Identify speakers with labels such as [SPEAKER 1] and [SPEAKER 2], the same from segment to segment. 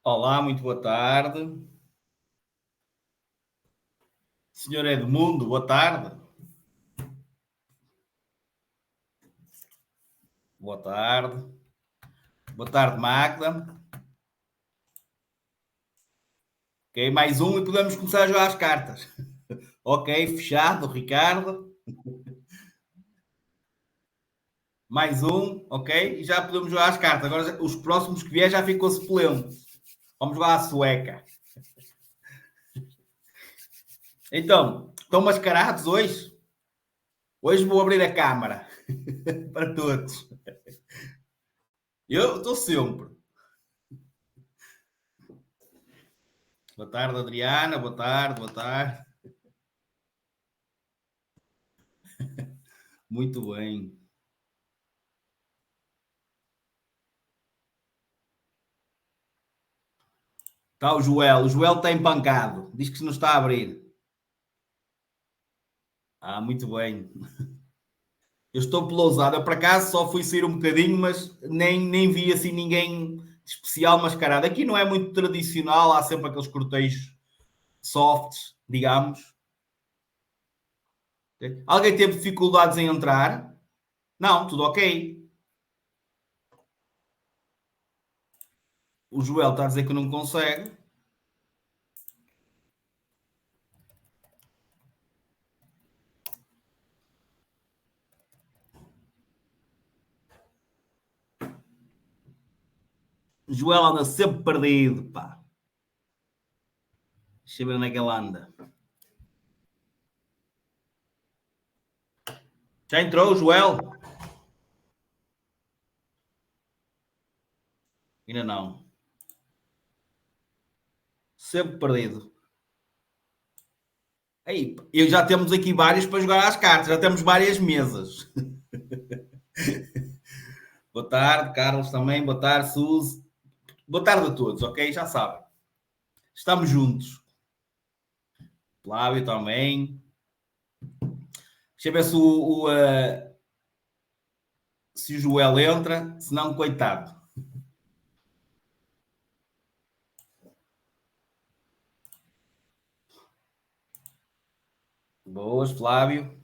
[SPEAKER 1] Olá, muito boa tarde. Senhor Edmundo, boa tarde. Boa tarde. Boa tarde, Magda. Ok, mais um e podemos começar a jogar as cartas. Ok, fechado, Ricardo. Mais um, ok? E já podemos jogar as cartas. Agora os próximos que vier já ficou suplente. Vamos lá à sueca. Então, estão mascarados hoje? Hoje vou abrir a câmara para todos. Eu estou sempre. Boa tarde, Adriana. Boa tarde, boa tarde. Muito bem. Está o Joel. O Joel está empancado. Diz que se não está a abrir. Ah, muito bem. Eu estou pela ousada. Eu, por acaso, só fui sair um bocadinho, mas nem vi assim ninguém especial mascarado. Aqui não é muito tradicional. Há sempre aqueles cortejos softs, digamos. Alguém teve dificuldades em entrar? Não, tudo ok. O Joel está a dizer que não consegue. O Joel anda sempre perdido, pá. Deixa eu ver onde é que ele anda. Já entrou o Joel? Ainda não. Sempre perdido. Aí, e já temos aqui vários para jogar às cartas. Já temos várias mesas. Boa tarde, Carlos também. Boa tarde, Suzy. Boa tarde a todos, ok? Já sabem. Estamos juntos. Flávio também. Deixa eu ver se o Joel entra. Se não, coitado. Boas, Flávio.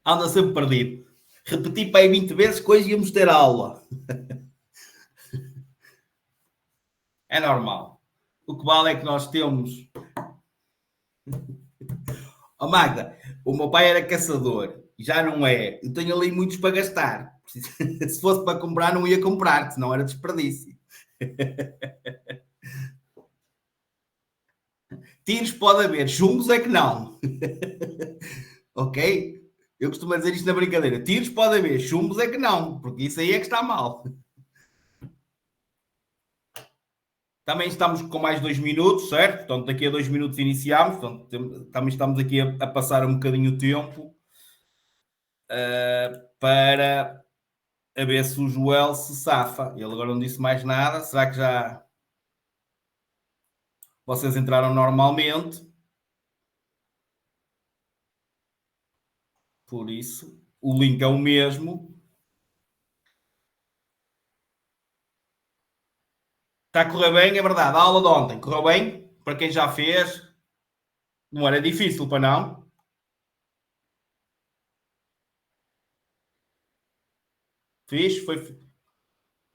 [SPEAKER 1] Anda sempre perdido. Repeti para aí 20 vezes que hoje íamos ter aula. É normal. O que vale é que nós temos. Oh, Magda, o meu pai era caçador. Já não é. Eu tenho ali muitos para gastar. Se fosse para comprar, não ia comprar, senão era desperdício. Tiros pode haver, chumbos é que não. Ok? Eu costumo dizer isto na brincadeira. Tiros pode haver, chumbos é que não, porque isso aí é que está mal. Também estamos com mais 2 minutos, certo? Portanto, daqui a 2 minutos iniciamos. Portanto, também estamos aqui a passar um bocadinho o tempo para a ver se o Joel se safa. Ele agora não disse mais nada. Será que já vocês entraram normalmente? Por isso, o link é o mesmo. Está a correr bem, é verdade. A aula de ontem correu bem? Para quem já fez, não era difícil, para não? Fiz, foi.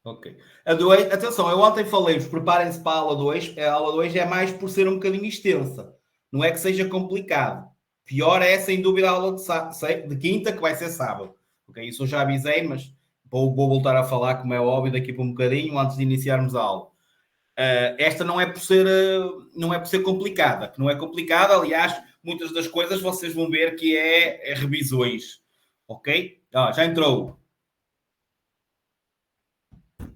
[SPEAKER 1] Ok. Atenção, eu ontem falei-vos, preparem-se para a aula 2. A aula 2 é mais por ser um bocadinho extensa. Não é que seja complicado. Pior é, sem dúvida, a aula de quinta, que vai ser sábado. Ok, isso eu já avisei, mas vou voltar a falar, como é óbvio, daqui por um bocadinho, antes de iniciarmos a aula. Esta não é por ser complicada, que não é complicada, aliás, muitas das coisas vocês vão ver que é revisões. Ok? Já entrou.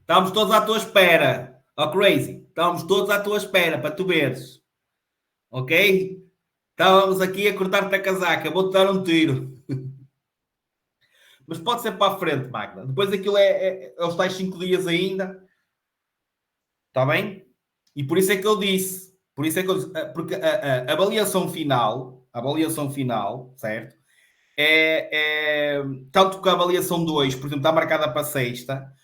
[SPEAKER 1] Estamos todos à tua espera. Oh, crazy. Estamos todos à tua espera para tu veres. Ok? Estávamos aqui a cortar-te a casaca. Vou-te dar um tiro. Mas pode ser para a frente, Magda. Depois aquilo é os tais 5 dias ainda. Está bem? E por isso é que eu disse. Por isso é que eu disse. Porque a avaliação final, certo? Tanto que a avaliação 2, por exemplo, está marcada para sexta.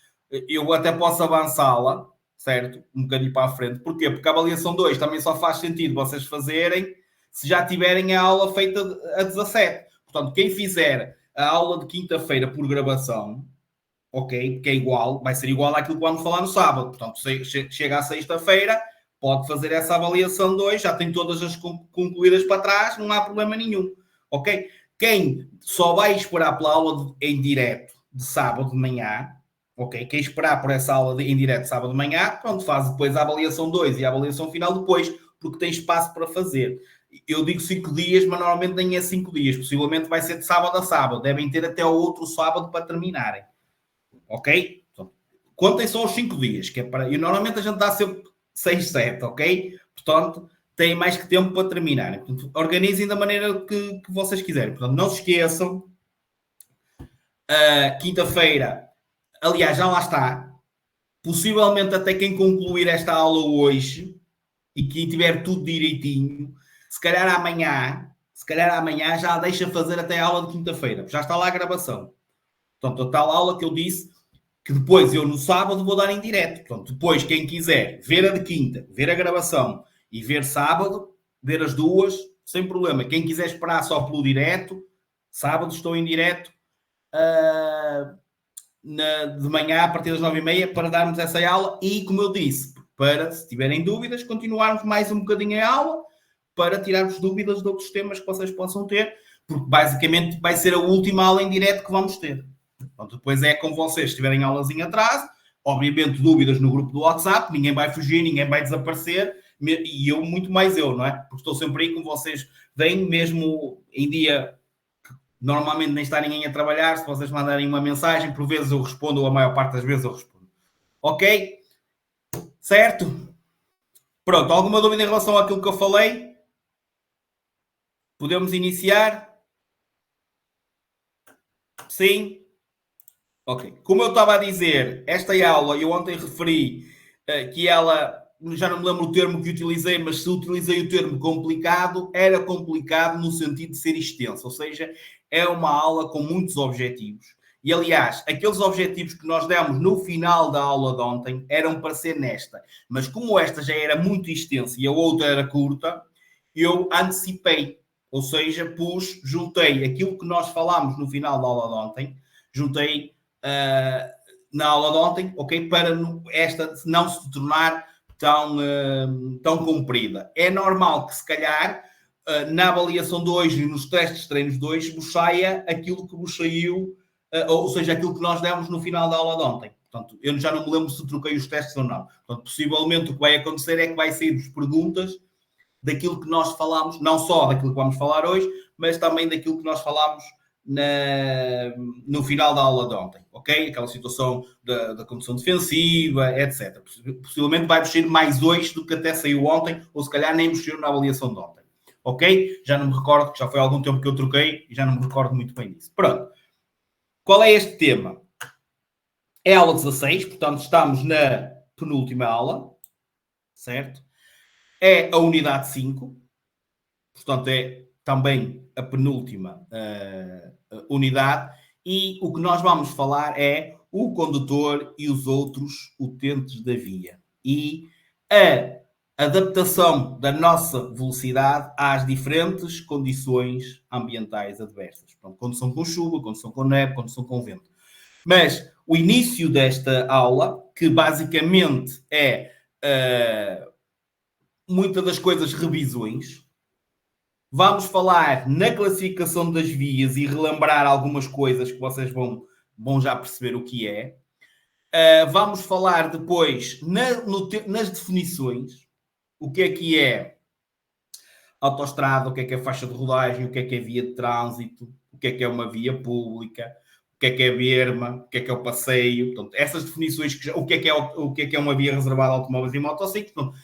[SPEAKER 1] Eu até posso avançá-la, certo? Um bocadinho para a frente. Porquê? Porque a avaliação 2 também só faz sentido vocês fazerem se já tiverem a aula feita a 17. Portanto, quem fizer a aula de quinta-feira por gravação, ok, que é igual, vai ser igual àquilo que vamos falar no sábado. Portanto, chega à sexta-feira, pode fazer essa avaliação 2, já tem todas as concluídas para trás, não há problema nenhum, ok? Quem só vai esperar pela aula em direto de sábado de manhã, ok? Quem esperar por essa aula em direto de sábado de manhã, pronto, faz depois a avaliação 2 e a avaliação final depois, porque tem espaço para fazer. Eu digo 5 dias, mas normalmente nem é 5 dias. Possivelmente vai ser de sábado a sábado. Devem ter até o outro sábado para terminarem. Ok? Então, contem só os 5 dias, que é para... E normalmente a gente dá sempre 6, 7, ok? Portanto, têm mais que tempo para terminarem. Portanto, organizem da maneira que vocês quiserem. Portanto, não se esqueçam. Quinta-feira, aliás, já lá está. Possivelmente até quem concluir esta aula hoje e quem tiver tudo direitinho, se calhar amanhã já deixa fazer até a aula de quinta-feira. Já está lá a gravação. Portanto, a tal aula que eu disse que depois eu no sábado vou dar em direto. Portanto, depois quem quiser ver a de quinta, ver a gravação e ver sábado, ver as duas, sem problema. Quem quiser esperar só pelo direto, sábado estou em direto de manhã a partir das 9h30 para darmos essa aula e, como eu disse, para, se tiverem dúvidas, continuarmos mais um bocadinho a aula para tirarmos dúvidas de outros temas que vocês possam ter, porque basicamente vai ser a última aula em direto que vamos ter. Então, depois é com vocês, se tiverem aulas em atraso, obviamente dúvidas no grupo do WhatsApp, ninguém vai fugir, ninguém vai desaparecer, e eu, muito mais eu, não é? Porque estou sempre aí com vocês, vêm mesmo em dia que normalmente nem está ninguém a trabalhar, se vocês mandarem uma mensagem, por vezes eu respondo, ou a maior parte das vezes eu respondo. Ok? Certo? Pronto, alguma dúvida em relação àquilo que eu falei? Podemos iniciar? Sim? Ok. Como eu estava a dizer, esta aula, eu ontem referi que ela, já não me lembro o termo que utilizei, mas se utilizei o termo complicado, era complicado no sentido de ser extenso, ou seja, é uma aula com muitos objetivos. E, aliás, aqueles objetivos que nós demos no final da aula de ontem eram para ser nesta. Mas como esta já era muito extensa e a outra era curta, eu antecipei. Ou seja, juntei aquilo que nós falámos no final da aula de ontem, juntei na aula de ontem, ok? Para esta não se tornar tão comprida. É normal que, se calhar, na avaliação de hoje e nos testes de treinos de hoje, vos saia aquilo que vos saiu, ou seja, aquilo que nós demos no final da aula de ontem. Portanto, eu já não me lembro se troquei os testes ou não. Portanto, possivelmente o que vai acontecer é que vai sair-vos perguntas daquilo que nós falámos, não só daquilo que vamos falar hoje, mas também daquilo que nós falámos no final da aula de ontem, ok? Aquela situação da condução defensiva, etc. Possivelmente vai mexer mais hoje do que até saiu ontem, ou se calhar nem mexeu na avaliação de ontem, ok? Já não me recordo, que já foi há algum tempo que eu troquei e já não me recordo muito bem disso. Pronto. Qual é este tema? É a aula 16, portanto estamos na penúltima aula, certo? É a unidade 5, portanto é também a penúltima unidade, e o que nós vamos falar é o condutor e os outros utentes da via e a adaptação da nossa velocidade às diferentes condições ambientais adversas. Portanto, condução com chuva, condução com neve, condução com vento. Mas o início desta aula, que basicamente é muitas das coisas revisões, vamos falar na classificação das vias e relembrar algumas coisas que vocês vão já perceber o que é. Vamos falar depois nas definições, o que é autoestrada, o que é faixa de rodagem, o que é via de trânsito, o que é uma via pública, o que é berma, o que é o passeio. Portanto, essas definições, o que é uma via reservada a automóveis e motociclos. Portanto,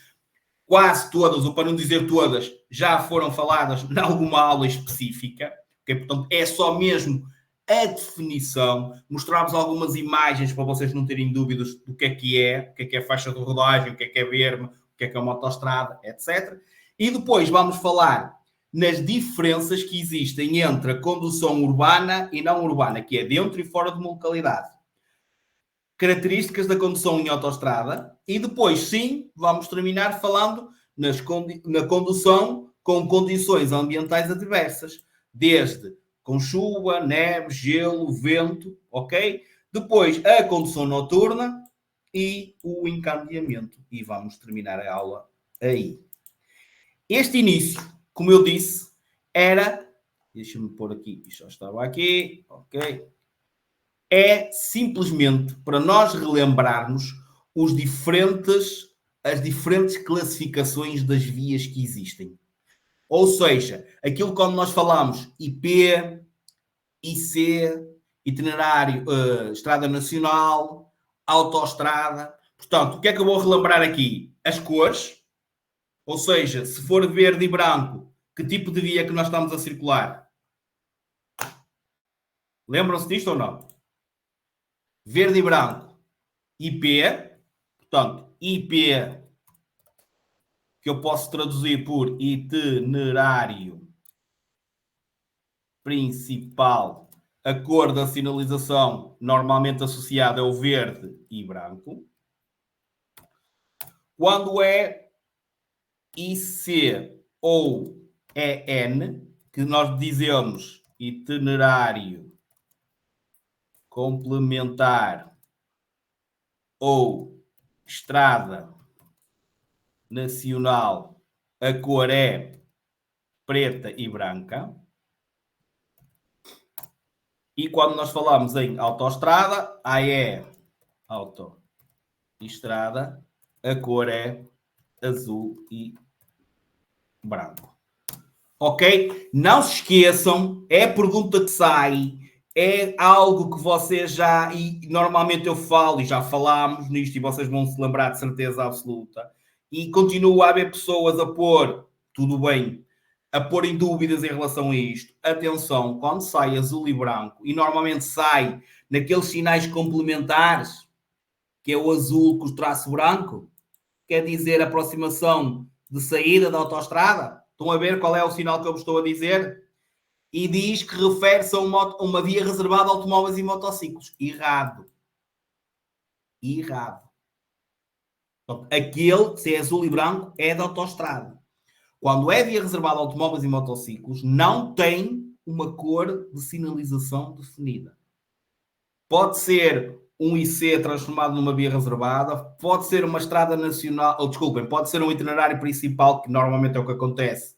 [SPEAKER 1] quase todas, ou para não dizer todas, já foram faladas em alguma aula específica, okay? Portanto, é só mesmo a definição, mostrarmos algumas imagens para vocês não terem dúvidas do que é, o que é faixa de rodagem, o que é berma, o que é uma autoestrada, etc. E depois vamos falar nas diferenças que existem entre a condução urbana e não urbana, que é dentro e fora de uma localidade. características da condução em autoestrada e depois, sim, vamos terminar falando na condução com condições ambientais adversas, desde com chuva, neve, gelo, vento, ok? Depois, a condução noturna e o encandeamento. E vamos terminar a aula aí. Este início, como eu disse, era... Deixa-me pôr aqui, isto já estava aqui, ok? É simplesmente para nós relembrarmos as diferentes classificações das vias que existem. Ou seja, aquilo quando nós falamos IP, IC, itinerário, estrada nacional, autoestrada. Portanto, o que é que eu vou relembrar aqui? As cores, ou seja, se for verde e branco, que tipo de via é que nós estamos a circular? Lembram-se disto ou não? Verde e branco, IP, portanto, IP, que eu posso traduzir por itinerário principal. A cor da sinalização normalmente associada é o verde e branco. Quando é IC ou EN, que nós dizemos itinerário complementar ou estrada nacional, a cor é preta e branca. E quando nós falamos em autoestrada, AE, autoestrada, a cor é azul e branco. Ok? Não se esqueçam, é pergunta que sai, é algo que vocês já, e normalmente eu falo, e já falámos nisto, e vocês vão se lembrar de certeza absoluta, e continua a haver pessoas a pôr, tudo bem, a pôr em dúvidas em relação a isto. Atenção, quando sai azul e branco, e normalmente sai naqueles sinais complementares, que é o azul com o traço branco, quer dizer aproximação de saída da autoestrada. Estão a ver qual é o sinal que eu vos estou a dizer? E diz que refere-se a uma via reservada a automóveis e motociclos. Errado. Errado. Aquele, se é azul e branco, é da autoestrada. Quando é via reservada a automóveis e motociclos, não tem uma cor de sinalização definida. Pode ser um IC transformado numa via reservada, pode ser uma estrada nacional, ou desculpem, pode ser um itinerário principal, que normalmente é o que acontece,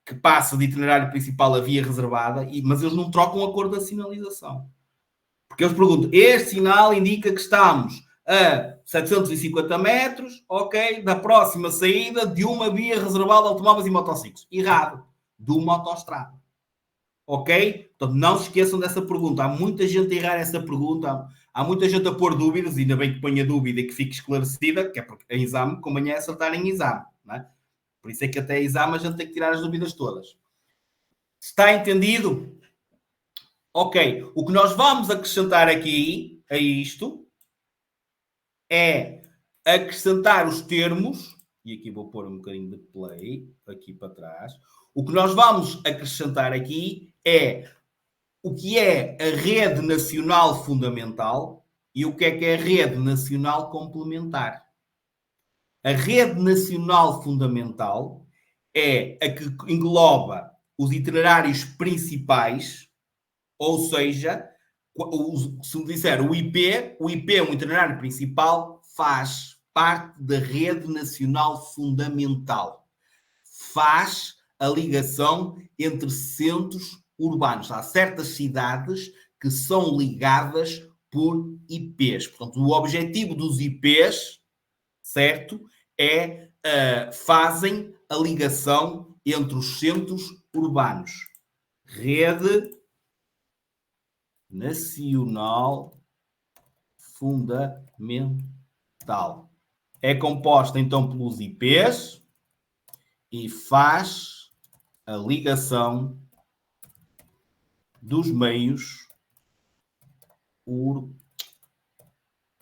[SPEAKER 1] que passa de itinerário principal a via reservada, mas eles não trocam a cor da sinalização. Porque eles perguntam, este sinal indica que estamos a 750 metros, ok, da próxima saída de uma via reservada a automóveis e motociclos. Errado. De uma autoestrada. Ok? Portanto, não se esqueçam dessa pergunta. Há muita gente a errar essa pergunta. Há muita gente a pôr dúvidas, ainda bem que ponha dúvida e que fique esclarecida, que é porque em exame, convém é acertar em exame. Não é? Por isso é que até exame a gente tem que tirar as dúvidas todas. Está entendido? Ok. O que nós vamos acrescentar aqui a isto é acrescentar os termos, e aqui vou pôr um bocadinho de play aqui para trás. O que nós vamos acrescentar aqui é o que é a rede nacional fundamental e o que é a rede nacional complementar. A rede nacional fundamental é a que engloba os itinerários principais, ou seja, se me disser o IP é um itinerário principal, faz parte da rede nacional fundamental. Faz a ligação entre centros urbanos. Há certas cidades que são ligadas por IPs. Portanto, o objetivo dos IPs, certo, é fazem a ligação entre os centros urbanos. Rede nacional fundamental. É composta então pelos IPs e faz a ligação dos meios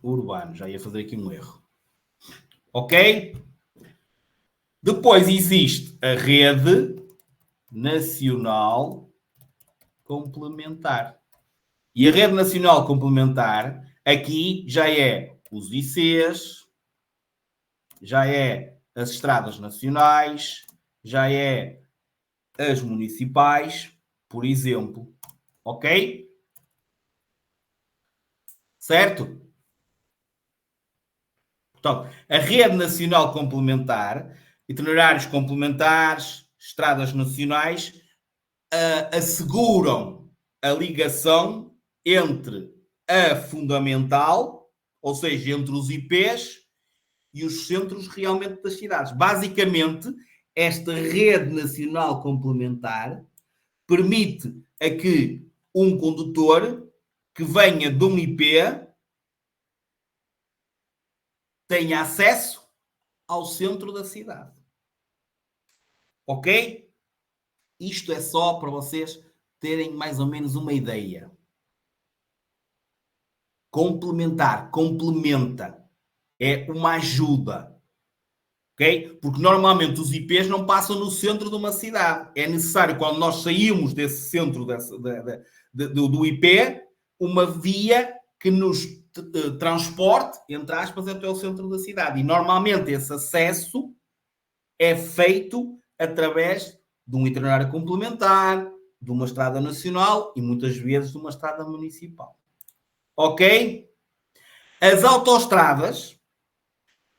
[SPEAKER 1] urbanos. Já ia fazer aqui um erro. Ok? Depois existe a rede nacional complementar. E a rede nacional complementar Aqui já é os ICs, já é as estradas nacionais, já é as municipais, por exemplo. Ok? Certo? Portanto, a rede nacional complementar, itinerários complementares, estradas nacionais, asseguram a ligação entre a fundamental, ou seja, entre os IPs e os centros realmente das cidades. Basicamente, esta rede nacional complementar permite a que um condutor que venha de um IP tenha acesso ao centro da cidade. Ok? Isto é só para vocês terem mais ou menos uma ideia. Complementar, complementa. É uma ajuda. Ok? Porque normalmente os IPs não passam no centro de uma cidade. É necessário, quando nós saímos desse centro do IP, uma via que nos transporte, entre aspas, até o centro da cidade. E normalmente esse acesso é feito através de um itinerário complementar, de uma estrada nacional e muitas vezes de uma estrada municipal. Ok? As autoestradas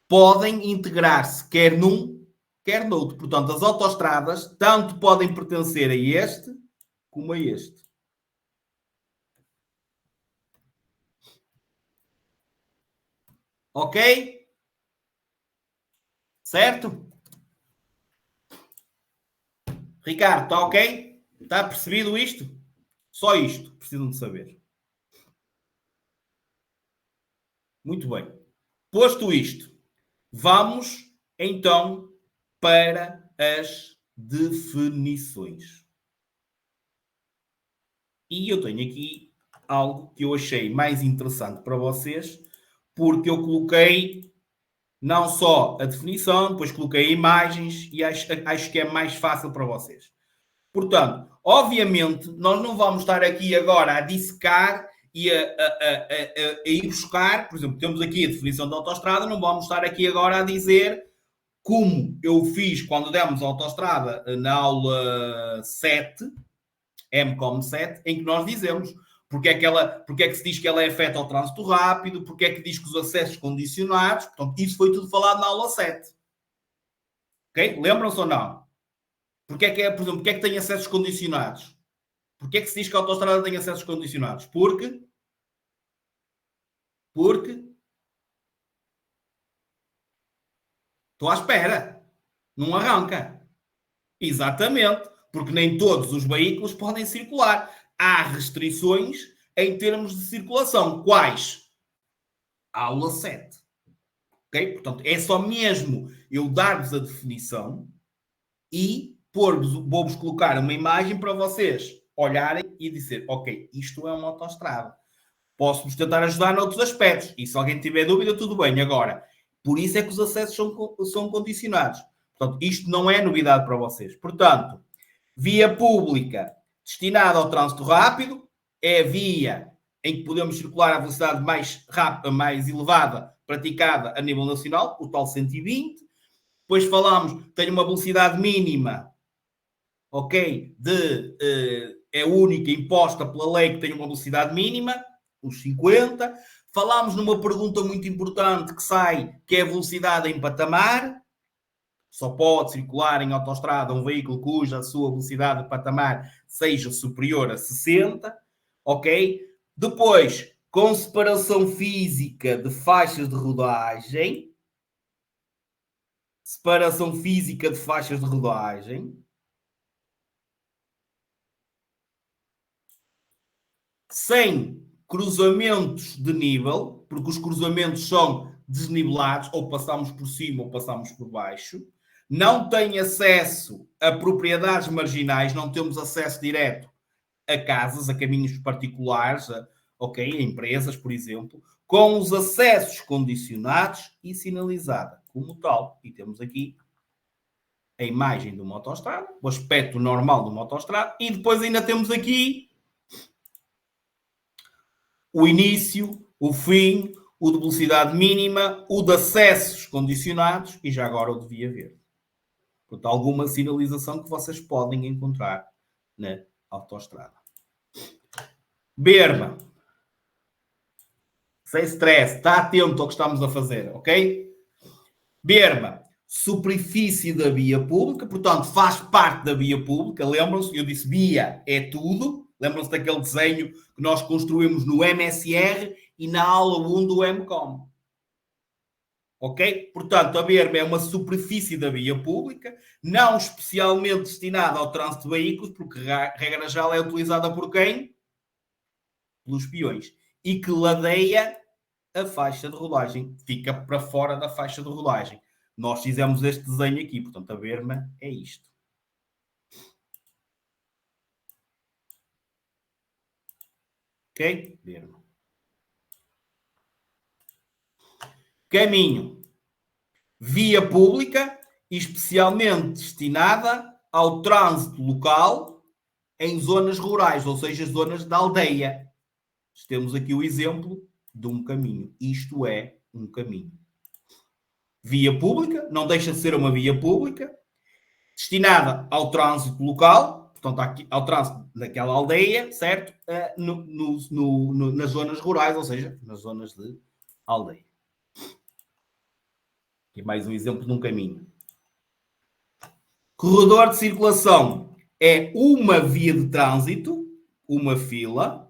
[SPEAKER 1] podem integrar-se quer num, quer noutro. Portanto, as autoestradas tanto podem pertencer a este como a este. Ok? Certo? Ricardo, está ok? Está percebido isto? Só isto precisam de saber. Muito bem. Posto isto, vamos então para as definições. E eu tenho aqui algo que eu achei mais interessante para vocês, porque eu coloquei não só a definição, depois coloquei imagens e acho que é mais fácil para vocês. Portanto, obviamente, nós não vamos estar aqui agora a dissecar e a ir buscar, por exemplo, temos aqui a definição de autoestrada, não vamos estar aqui agora a dizer como eu fiz quando demos a autoestrada na aula 7, MCOM 7, em que nós dizemos porque é que se diz que ela é afeta ao trânsito rápido, porque é que diz que os acessos condicionados, portanto, isso foi tudo falado na aula 7. Ok? Lembram-se ou não? Porque é que, por exemplo, porque é que tem acessos condicionados? Porque é que se diz que a autoestrada tem acessos condicionados? Porque estou à espera. Não arranca. Exatamente. Porque nem todos os veículos podem circular. Há restrições em termos de circulação. Quais? Aula 7. Ok? Portanto, é só mesmo eu dar-vos a definição e vou-vos colocar uma imagem para vocês olharem e dizer, ok, isto é uma autoestrada. Posso-vos tentar ajudar noutros aspectos. E se alguém tiver dúvida, tudo bem. Agora, por isso é que os acessos são condicionados. Portanto, isto não é novidade para vocês. Portanto, via pública destinada ao trânsito rápido é a via em que podemos circular a velocidade mais rápida, mais elevada, praticada a nível nacional, o tal 120. Depois falamos, tem uma velocidade mínima, ok? É única, imposta pela lei que tem uma velocidade mínima, os 50. Falámos numa pergunta muito importante que sai, que é a velocidade em patamar. Só pode circular em autoestrada um veículo cuja sua velocidade de patamar seja superior a 60. Ok? Depois, com separação física de faixas de rodagem. Separação física de faixas de rodagem. Sem cruzamentos de nível, porque os cruzamentos são desnivelados, ou passamos por cima ou passamos por baixo. Não tem acesso a propriedades marginais, não temos acesso direto a casas, a caminhos particulares, ok, a empresas, por exemplo, com os acessos condicionados e sinalizada como tal. E temos aqui a imagem de uma autoestrada, o aspecto normal de uma autoestrada, e depois ainda temos aqui o início o fim, o de velocidade mínima, o de acessos condicionados e já agora o de via verde. Portanto, alguma sinalização que vocês podem encontrar na autoestrada. Berma. Sem stress. Está atento ao que estamos a fazer, ok? Berma. Superfície da via pública. Portanto, faz parte da via pública. Lembram-se? Eu disse via é tudo. Lembram-se daquele desenho que nós construímos no MSR e na aula 1 do MCOM. Ok? Portanto, a berma é uma superfície da via pública, não especialmente destinada ao trânsito de veículos, porque regra geral é utilizada por quem? Pelos peões. E que ladeia a faixa de rodagem. Fica para fora da faixa de rodagem. Nós fizemos este desenho aqui, portanto, a berma é isto. Ok? Berma. Caminho. Via pública, especialmente destinada ao trânsito local em zonas rurais, ou seja, zonas da aldeia. Temos aqui o exemplo de um caminho. Isto é um caminho. Via pública, não deixa de ser uma via pública, destinada ao trânsito local, portanto, aqui, ao trânsito daquela aldeia, certo? Nas zonas rurais, ou seja, nas zonas de aldeia. Aqui mais um exemplo de um caminho. Corredor de circulação é uma via de trânsito, uma fila,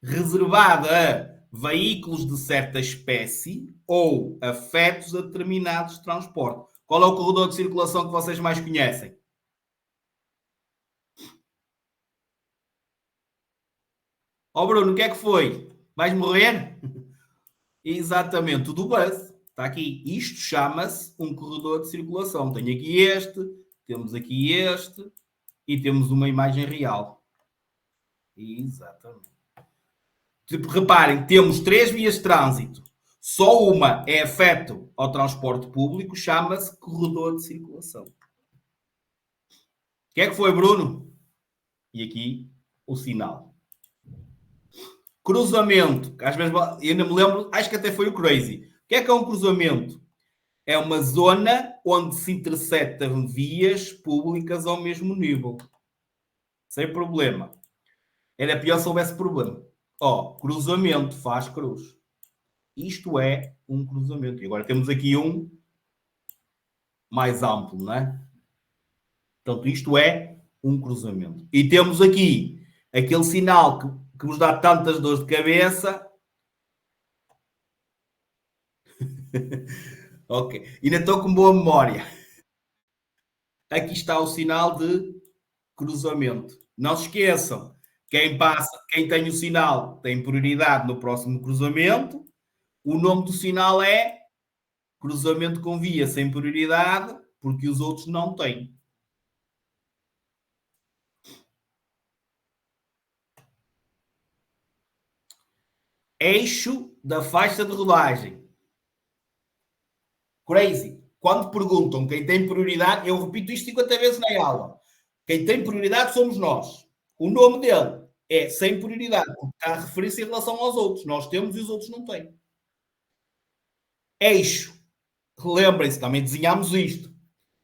[SPEAKER 1] reservada a veículos de certa espécie ou afetos a determinados transportes. Qual é o corredor de circulação que vocês mais conhecem? Ó Bruno, o que é que foi? Vais morrer? Exatamente, o do bus. Está aqui. Isto chama-se um corredor de circulação. Tenho aqui este, temos aqui este e temos uma imagem real. Exatamente. Tipo, reparem, temos 3 vias de trânsito. Só uma é afeto ao transporte público, chama-se corredor de circulação. O que é que foi, Bruno? E aqui o sinal. Cruzamento. Às vezes, eu ainda me lembro, acho que até foi o Crazy. O que é um cruzamento? É uma zona onde se interceptam vias públicas ao mesmo nível. Sem problema. Era pior se houvesse problema. Ó, cruzamento faz cruz. Isto é um cruzamento. E agora temos aqui um mais amplo, não é? Portanto, isto é um cruzamento. E temos aqui aquele sinal que vos dá tantas dores de cabeça. Ok. Ainda estou com boa memória. Aqui está o sinal de cruzamento. Não se esqueçam, quem passa, quem tem o sinal tem prioridade no próximo cruzamento. O nome do sinal é cruzamento com via sem prioridade, porque os outros não têm. Eixo da faixa de rodagem. Crazy. Quando perguntam quem tem prioridade, eu repito isto 50 vezes na aula. Quem tem prioridade somos nós. O nome dele é sem prioridade, porque está a referir-se em relação aos outros. Nós temos e os outros não têm. Eixo. Lembrem-se, também desenhamos isto.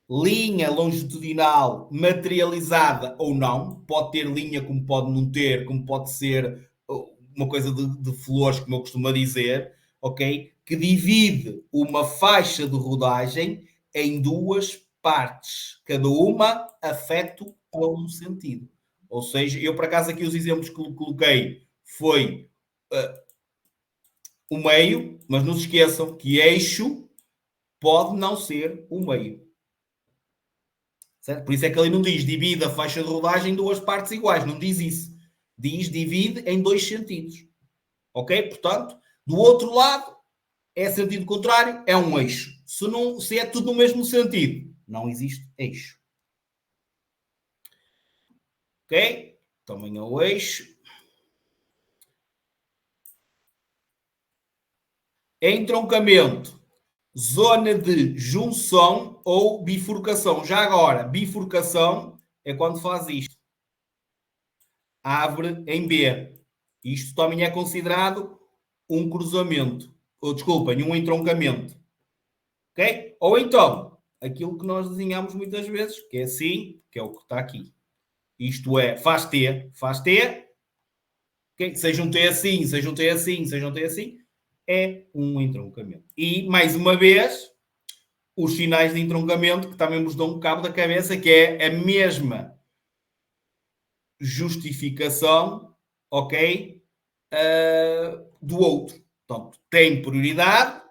[SPEAKER 1] Linha longitudinal materializada ou não. Pode ter linha, como pode não ter, como pode ser uma coisa de flores, como eu costumo dizer, ok? Que divide uma faixa de rodagem em duas partes, cada uma afeto a um sentido. Ou seja, eu por acaso aqui os exemplos que coloquei foi o meio, mas não se esqueçam que eixo pode não ser o meio. Certo? Por isso é que ele não diz divide a faixa de rodagem em duas partes iguais, não diz isso. Diz divide em dois sentidos. Ok? Portanto, do outro lado, é sentido contrário, é um eixo. Se é tudo no mesmo sentido, não existe eixo. Ok? Também é o eixo. Entroncamento. Zona de junção ou bifurcação. Já agora, bifurcação é quando faz isto. Abre em B. Isto também é considerado um cruzamento. Ou, desculpem, um entroncamento. Ok? Ou então, aquilo que nós desenhamos muitas vezes, que é assim, que é o que está aqui. Isto é, faz T, okay? Seja um T assim, seja um T assim, seja um T assim, é um entroncamento. E, mais uma vez, os sinais de entroncamento, que também nos dão um cabo da cabeça, que é a mesma justificação, ok? Do outro. Portanto, tem prioridade.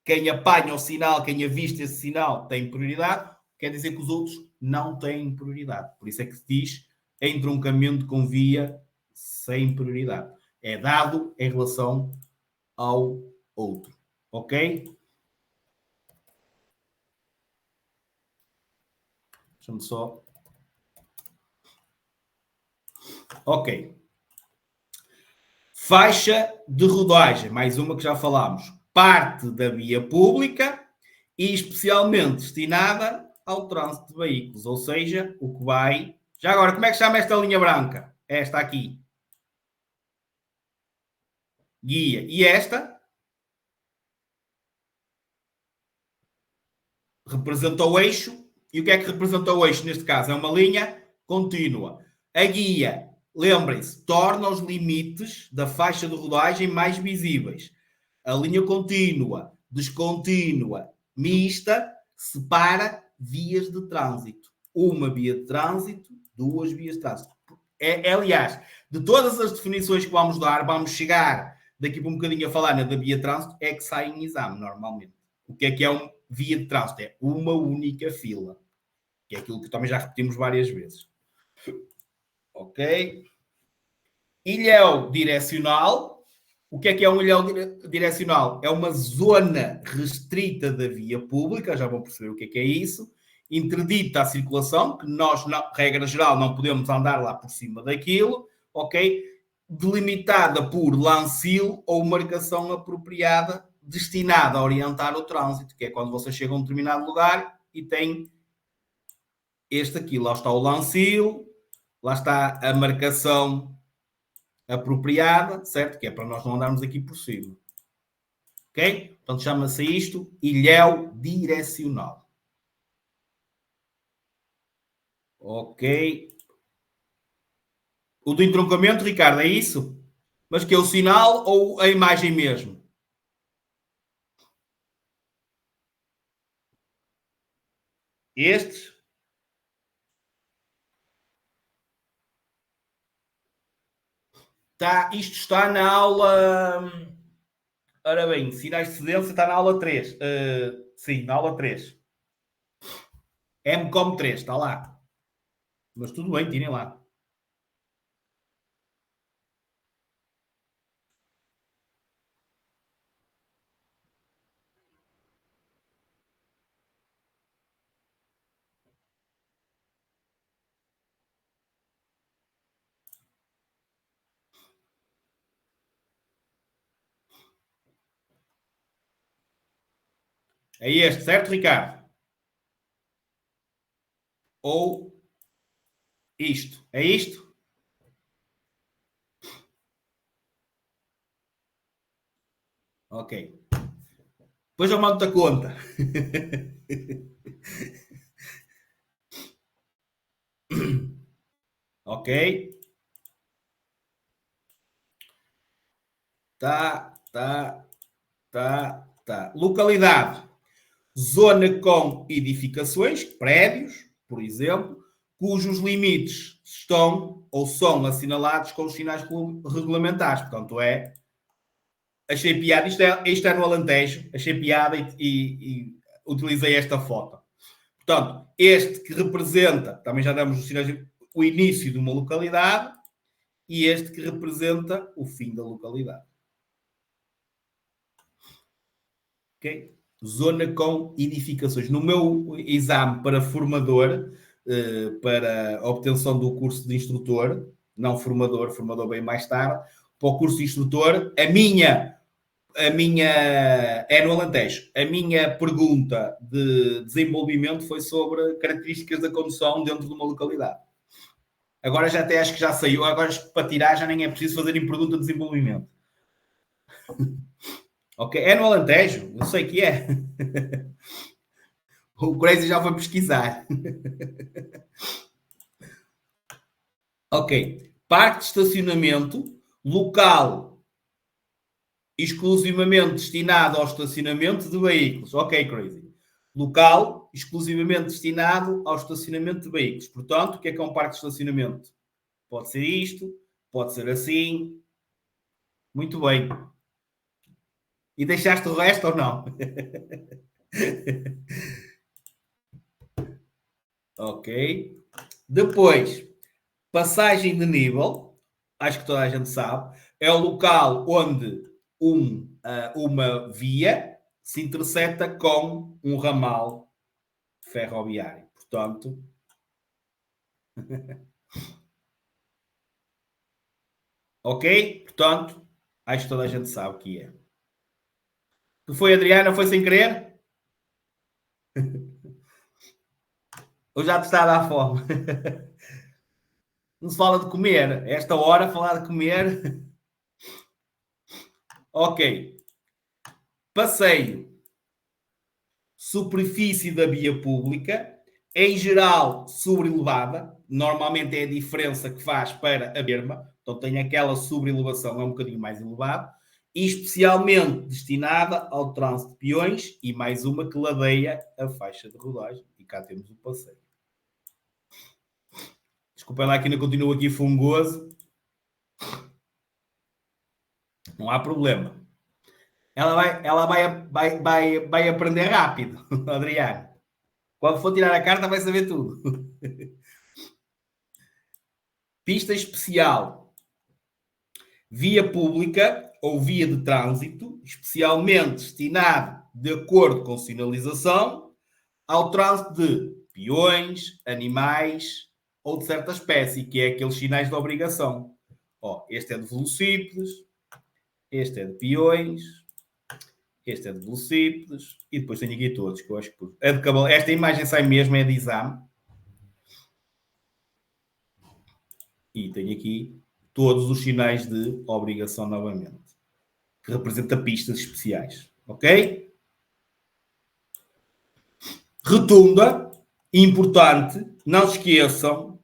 [SPEAKER 1] Quem apanha o sinal, quem avista esse sinal, tem prioridade. Quer dizer que os outros não têm prioridade. Por isso é que se diz entroncamento com via sem prioridade. É dado em relação ao outro. Ok? Deixa-me só. Ok. Faixa de rodagem, mais uma que já falámos. Parte da via pública e especialmente destinada ao trânsito de veículos, ou seja, o que vai. Já agora, como é que chama esta linha branca? Esta aqui. Guia. E esta representa o eixo. E o que é que representa o eixo neste caso? É uma linha contínua. A guia, lembrem-se, torna os limites da faixa de rodagem mais visíveis. A linha contínua, descontínua, mista, separa vias de trânsito. Uma via de trânsito, duas vias de trânsito. Aliás, de todas as definições que vamos dar, vamos chegar daqui por um bocadinho a falar na da via de trânsito, é que sai em exame, normalmente. O que é uma via de trânsito? É uma única fila. Que é aquilo que também já repetimos várias vezes. Ok? Ilhéu direcional. O que é um ilhéu direcional? É uma zona restrita da via pública, já vão perceber o que é isso, interdita a circulação, que nós, na regra geral, não podemos andar lá por cima daquilo, ok? Delimitada por lancil ou marcação apropriada, destinada a orientar o trânsito, que é quando você chega a um determinado lugar e tem este aqui, lá está o lancil, lá está a marcação apropriada, certo? Que é para nós não andarmos aqui por cima. Ok? Portanto, chama-se isto ilhéu direcional. Ok. O do entroncamento, Ricardo, é isso? Mas que é o sinal ou a imagem mesmo? Estes? Isto está na aula. Ora bem, sinais de cedência está na aula 3. Sim, na aula 3. MCOM 3, está lá. Mas tudo bem, tirem lá. É este, certo, Ricardo? Ou isto? É isto? Ok. Depois eu mando-te a conta. Ok? Tá. Localidade. Zona com edificações, prédios, por exemplo, cujos limites estão ou são assinalados com os sinais regulamentares. Portanto, achei piada, isto é no Alentejo, achei piada e utilizei esta foto. Portanto, este que representa, também já damos os sinais, o início de uma localidade e este que representa o fim da localidade. Ok? Zona com edificações. No meu exame para formador, para a obtenção do curso de instrutor, não formador, formador bem mais tarde, para o curso de instrutor, a minha é no Alentejo. A minha pergunta de desenvolvimento foi sobre características da condução dentro de uma localidade. Agora já até acho que já saiu. Agora para tirar já nem é preciso fazerem pergunta de desenvolvimento. Ok, é no Alentejo, eu sei que é. O Crazy já foi pesquisar. Ok, parque de estacionamento, local exclusivamente destinado ao estacionamento de veículos. Ok, Crazy. Local exclusivamente destinado ao estacionamento de veículos. Portanto, o que é um parque de estacionamento? Pode ser isto, pode ser assim. Muito bem. E deixaste o resto ou não? Ok. Depois, passagem de nível. Acho que toda a gente sabe. É o local onde uma via se interseta com um ramal ferroviário. Portanto, ok? Portanto, acho que toda a gente sabe o que é. Que foi, Adriana? Foi sem querer? Ou já te está a dar fome? Não se fala de comer. Esta hora, falar de comer. Ok. Passeio. Superfície da via pública. Em geral, sobrelevada. Normalmente é a diferença que faz para a berma. Então tem aquela sobrelevação, é um bocadinho mais elevado. E especialmente destinada ao trânsito de peões e mais uma que ladeia a faixa de rodagem. E cá temos o passeio. Desculpem lá que ainda continuo aqui fungoso. Não há problema. Ela vai aprender rápido, Adriano. Quando for tirar a carta, vai saber tudo. Pista especial. Via pública ou via de trânsito, especialmente destinado, de acordo com sinalização, ao trânsito de peões, animais ou de certa espécie, que é aqueles sinais de obrigação. Ó, este é de velocípedes, este é de peões, este é de velocípedes, e depois tenho aqui todos, que eu acho que... Esta imagem sai mesmo, é de exame. E tenho aqui todos os sinais de obrigação novamente, que representa pistas especiais. Ok? Rotunda, importante, não se esqueçam,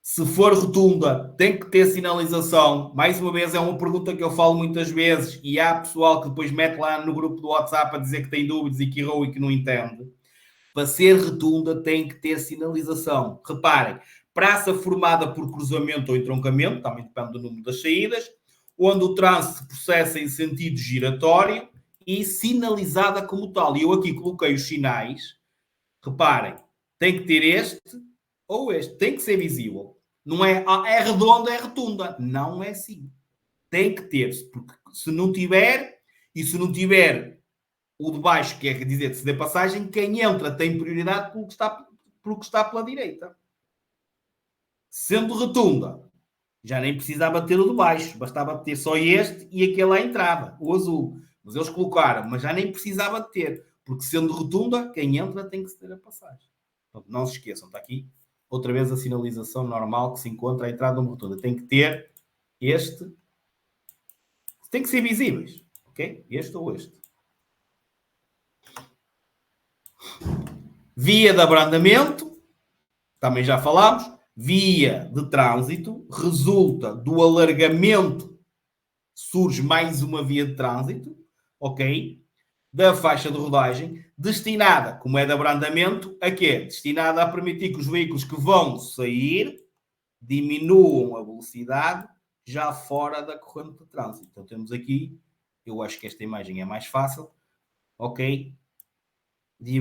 [SPEAKER 1] se for rotunda, tem que ter sinalização. Mais uma vez, é uma pergunta que eu falo muitas vezes e há pessoal que depois mete lá no grupo do WhatsApp a dizer que tem dúvidas e que errou e que não entende. Para ser rotunda, tem que ter sinalização. Reparem, praça formada por cruzamento ou entroncamento, também depende do número das saídas, onde o trânsito se processa em sentido giratório e sinalizada como tal. E eu aqui coloquei os sinais. Reparem, tem que ter este ou este, tem que ser visível. Não é, é redonda, é rotunda. Não é assim. Tem que ter-se, porque se não tiver, e se não tiver o de baixo, que é dizer de ceder passagem, quem entra tem prioridade pelo que está pela direita. Sendo rotunda, já nem precisava ter o de baixo, bastava ter só este e aquele à entrada, o azul. Mas eles colocaram, mas já nem precisava de ter, porque sendo rotunda, quem entra tem que ceder a passagem. Então, não se esqueçam, está aqui outra vez a sinalização normal que se encontra à entrada de uma rotunda. Tem que ter este, tem que ser visíveis, ok? Este ou este. Via de abrandamento, também já falámos. Via de trânsito, resulta do alargamento, surge mais uma via de trânsito, ok? Da faixa de rodagem, destinada, como é de abrandamento, a quê? Destinada a permitir que os veículos que vão sair diminuam a velocidade já fora da corrente de trânsito. Então temos aqui, eu acho que esta imagem é mais fácil, ok? De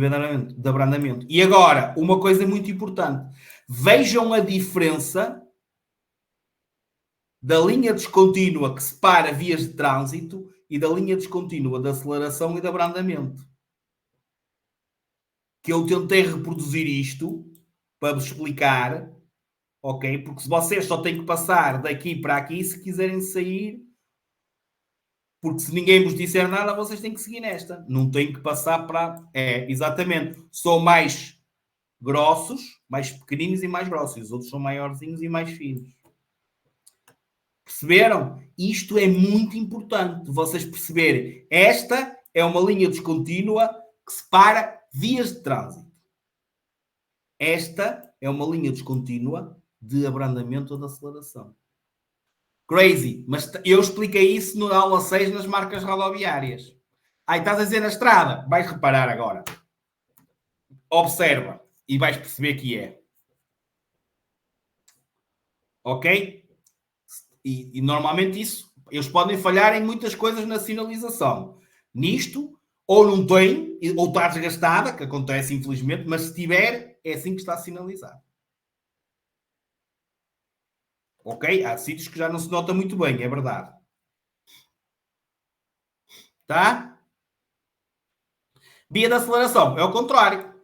[SPEAKER 1] abrandamento. E agora, uma coisa muito importante. Vejam a diferença da linha descontínua que separa vias de trânsito e da linha descontínua de aceleração e de abrandamento. Que eu tentei reproduzir isto para vos explicar, ok? Porque se vocês só têm que passar daqui para aqui se quiserem sair, porque se ninguém vos disser nada, vocês têm que seguir nesta. Não têm que passar para... É, exatamente. Só mais grossos, mais pequeninos e mais grossos. E os outros são maiorzinhos e mais finos. Perceberam? Isto é muito importante, vocês perceberem. Esta é uma linha descontínua que separa vias de trânsito. Esta é uma linha descontínua de abrandamento ou de aceleração. Crazy, mas eu expliquei isso na aula 6 nas marcas rodoviárias. Aí estás a dizer na estrada, vais reparar agora. Observa e vais perceber que é. Ok? E normalmente isso, eles podem falhar em muitas coisas na sinalização. Nisto, ou não tem, ou está desgastada, que acontece infelizmente, mas se tiver, é assim que está sinalizado. Ok? Há sítios que já não se nota muito bem, é verdade. Tá? Via de aceleração, é o contrário.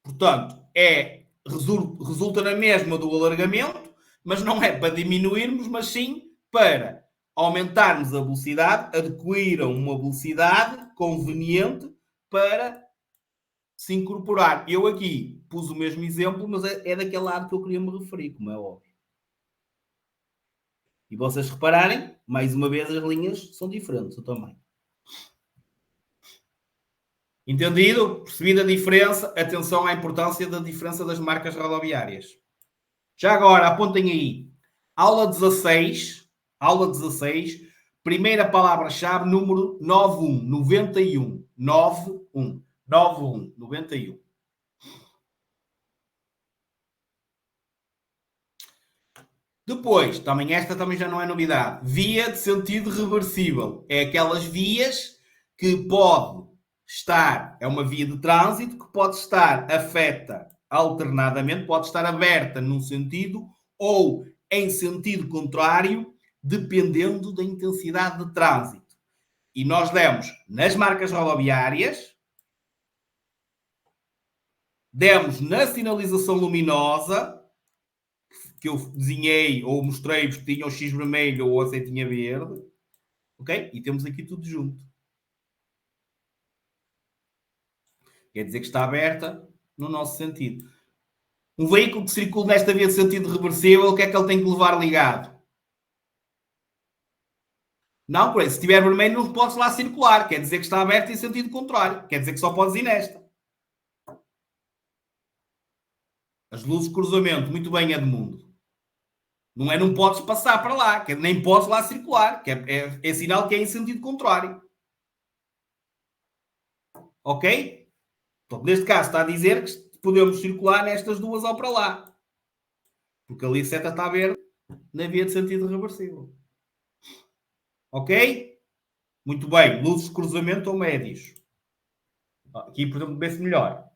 [SPEAKER 1] Portanto, resulta na mesma do alargamento, mas não é para diminuirmos, mas sim para aumentarmos a velocidade, adquirir uma velocidade conveniente para se incorporar. Eu aqui pus o mesmo exemplo, mas é daquele lado que eu queria me referir, como é óbvio. E vocês repararem, mais uma vez as linhas são diferentes, o tamanho. Entendido? Percebida a diferença? Atenção à importância da diferença das marcas rodoviárias. Já agora, apontem aí. Aula 16, primeira palavra-chave, número 91, 91. 91, 91, 91. Depois, esta também já não é novidade. Via de sentido reversível. É aquelas vias que pode estar, é uma via de trânsito que pode estar afeta alternadamente, pode estar aberta num sentido ou em sentido contrário, dependendo da intensidade de trânsito. E nós demos nas marcas rodoviárias, demos na sinalização luminosa, que eu desenhei ou mostrei-vos que tinha o X vermelho ou a setinha verde, ok? E temos aqui tudo junto. Quer dizer que está aberta no nosso sentido. Um veículo que circula nesta via de sentido reversível, o que é que ele tem que levar ligado? Não, por aí, se estiver vermelho não podes lá circular, quer dizer que está aberto em sentido contrário, quer dizer que só podes ir nesta. As luzes de cruzamento, muito bem, Edmundo. Não é não podes passar para lá, nem podes lá circular, que é sinal que é em sentido contrário. Ok? Então, neste caso está a dizer que podemos circular nestas duas ou para lá. Porque ali a seta está verde na via de sentido reversível. Ok? Muito bem. Luzes de cruzamento ou médios. Aqui, por exemplo, vê-se melhor.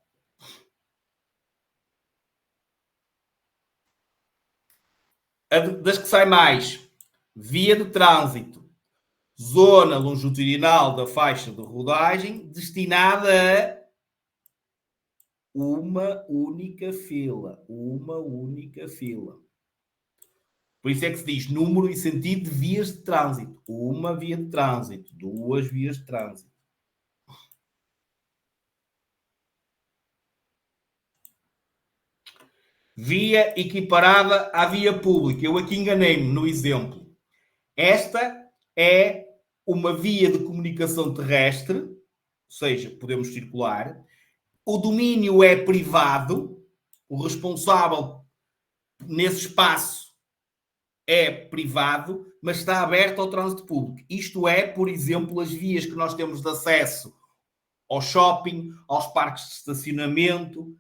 [SPEAKER 1] Das que sai mais. Via de trânsito. Zona longitudinal da faixa de rodagem destinada a uma única fila. Uma única fila. Por isso é que se diz número e sentido de vias de trânsito. Uma via de trânsito, duas vias de trânsito. Via equiparada à via pública. Eu aqui enganei-me no exemplo. Esta é uma via de comunicação terrestre, ou seja, podemos circular. O domínio é privado. O responsável nesse espaço é privado, mas está aberto ao trânsito público. Isto é, por exemplo, as vias que nós temos de acesso ao shopping, aos parques de estacionamento,